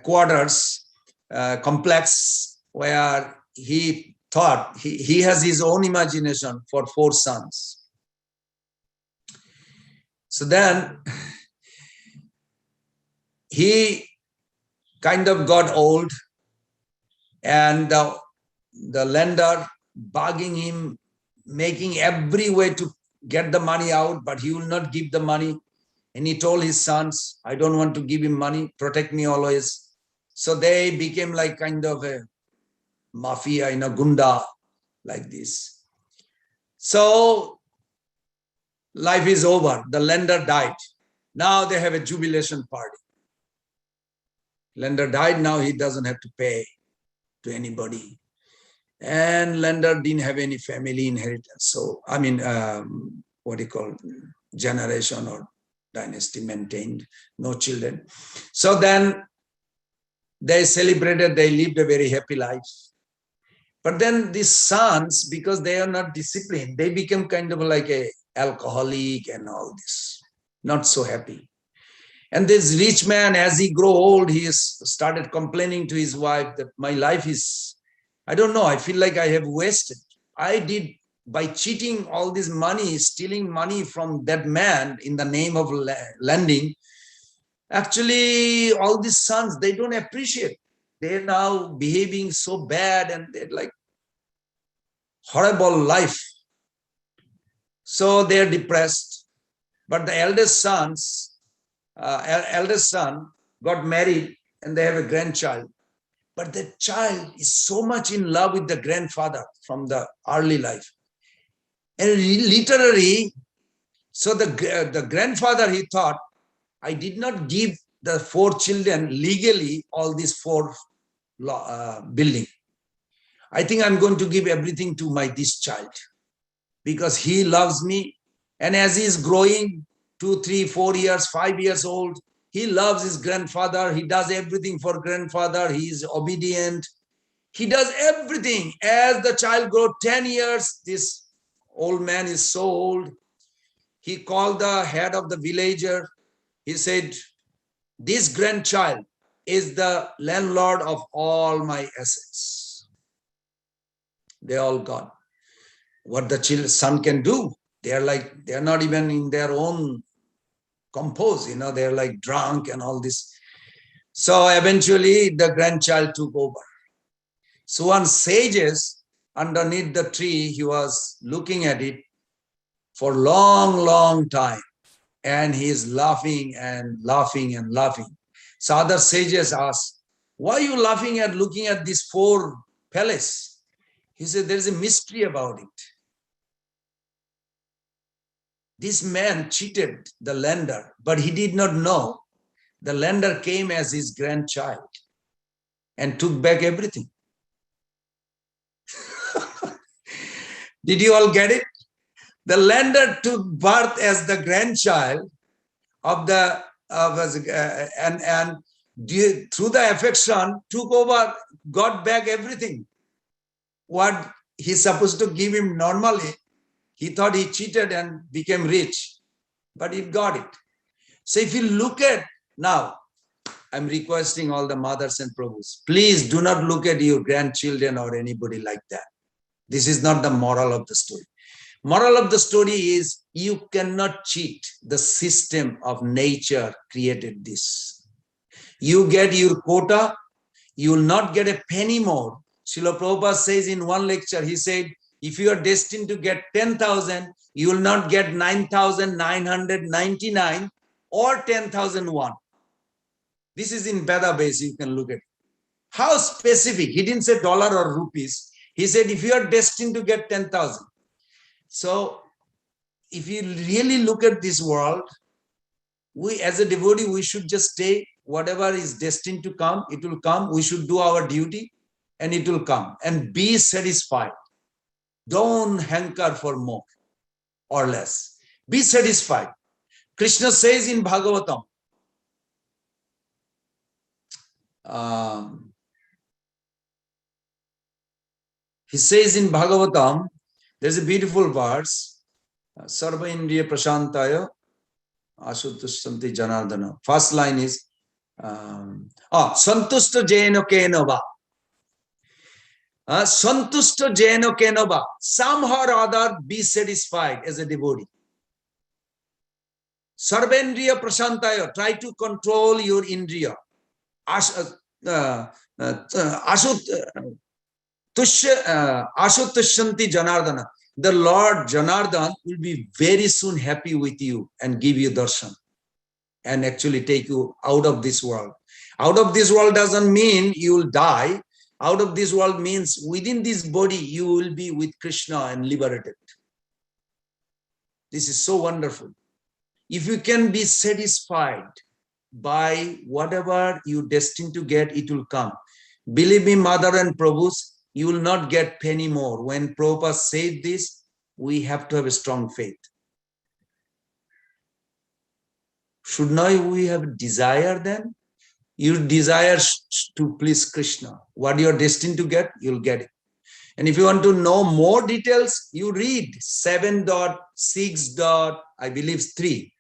quarters, complex, where he thought he has his own imagination for 4 sons. So then he kind of got old, and the lender bugging him, making every way to get the money out, but he will not give the money. And he told his sons, I don't want to give him money, protect me always. So they became like kind of a mafia, gunda, like this. So life is over. The lender died. Now they have a jubilation party. Lender died, now he doesn't have to pay to anybody. And lender didn't have any family inheritance. So, generation or dynasty maintained, no children. So then they celebrated, they lived a very happy life. But then these sons, because they are not disciplined, they become kind of like a alcoholic and all this, not so happy. And this rich man, as he grew old, he started complaining to his wife that my life is, I don't know, I feel like I have wasted. I did, by cheating all this money, stealing money from that man in the name of lending. Actually, all these sons, they don't appreciate. They're now behaving so bad, and they're like horrible life. So they're depressed. But the eldest son got married, and they have a grandchild. But the child is so much in love with the grandfather from the early life. And literally, so the grandfather, he thought, I did not give the 4 children legally all these 4 building. I think I'm going to give everything to this child, because he loves me. And as he is growing, 2, 3, 4 years, 5 years old, he loves his grandfather. He does everything for grandfather. He is obedient. He does everything. As the child grows 10 years, this old man is so old. He called the head of the villager. He said, this grandchild is the landlord of all my assets. They all gone. What the son can do? They're not even in their own compose, they're like drunk and all this. So eventually the grandchild took over. So one sages underneath the tree, he was looking at it for long time, and he is laughing and laughing and laughing. So other sages asked, why are you laughing at looking at these 4 palaces? He said, there is a mystery about it. This man cheated the lender, but he did not know the lender came as his grandchild and took back everything. Did you all get it? The lender took birth as the grandchild of and through the affection took over, got back everything. What he's supposed to give him normally, He thought he cheated and became rich, but he got it. So if you look at now, I'm requesting all the mothers and Prabhus, please do not look at your grandchildren or anybody like that. This is not the moral of the story. Moral of the story is you cannot cheat. The system of nature created this. You get your quota, you will not get a penny more. Srila Prabhupada says in one lecture, he said, if you are destined to get 10,000, you will not get 9,999 or 10,001. This is in Veda base, you can look at it. How specific? He didn't say dollar or rupees. He said, if you are destined to get 10,000. So if you really look at this world, we as a devotee, we should just stay. Whatever is destined to come, it will come. We should do our duty and it will come. And be satisfied. Don't hanker for more or less. Be satisfied. Krishna says in Bhagavatam, he says in Bhagavatam, there's a beautiful verse, Sarva Indriya Prashantaya Ashutushtanti Janardana. First line is, Santusta Jeno Kenova. Santusta Jeno Kenova. Somehow or other, be satisfied as a devotee. Sarvendriya Prashantaya. Try to control your Indriya. Ashutushanti Janardana. The Lord Janardhan will be very soon happy with you and give you darshan and actually take you out of this world. Out of this world doesn't mean you will die. Out of this world means within this body you will be with Krishna and liberated. This is so wonderful. If you can be satisfied by whatever you're destined to get, it will come. Believe me, Mother and Prabhus, you will not get penny more. When Prabhupada said this, we have to have a strong faith. Should not we have desire then? You desire to please Krishna. What you are destined to get, you'll get it. And if you want to know more details, you read 7.6. I believe 3.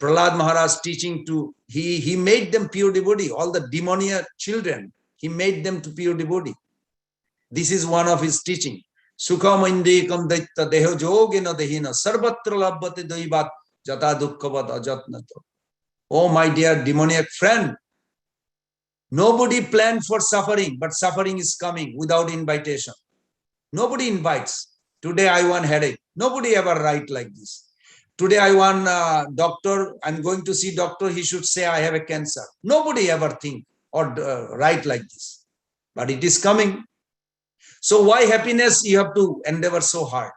Prahlad Maharaj teaching to, he made them pure devotee. All the demoniac children, he made them to pure devotee. This is one of his teaching. Sukhamindikam daitta deho jogena dehina sarvatra labhate daivat jata dukkhavat ajatnato. Oh, my dear demoniac friend, nobody planned for suffering, but suffering is coming without invitation. Nobody invites. Today I want headache. Nobody ever write like this. Today I want doctor, I'm going to see doctor, he should say I have a cancer. Nobody ever think or write like this. But it is coming. So why happiness you have to endeavor so hard?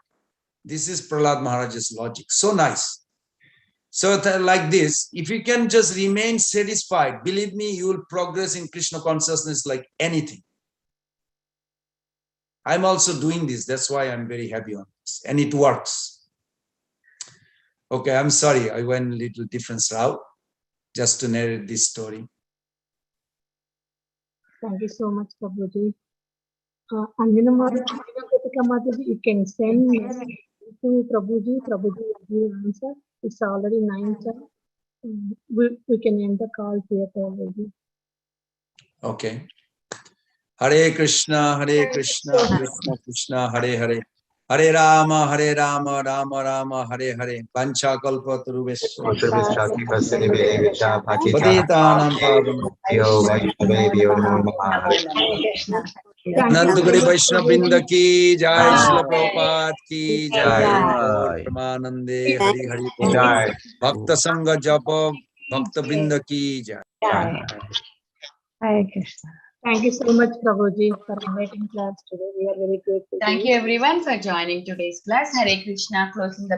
This is Prahlad Maharaj's logic. So nice. So like this, if you can just remain satisfied, believe me, you will progress in Krishna consciousness like anything. I'm also doing this. That's why I'm very happy on this. And it works. Okay, I'm sorry. I went a little different route just to narrate this story. Thank you so much, Prabhuji. Anjana Mataji, you can send to Prabhuji. Prabhuji will give answer. It's already 9, sir. We can end the call here already. Okay. Hare Krishna, Krishna Krishna, Hare Hare. Hare Rama, Rama Rama, Hare Hare. Pancha kalpa tarubesha. Patitanam pavanam. Anantagari Vaishnava Vrinda ki jai, Srila Prabhupada ki jai, Pramanande Hari Hari Bol, Bhakta Sangha Japa, Bhakta Vrinda ki jai. Hare Krishna. Thank you so much, Prabhuji, for inviting class today. We are very grateful. Thank you everyone for joining today's class. Hare Krishna, closing the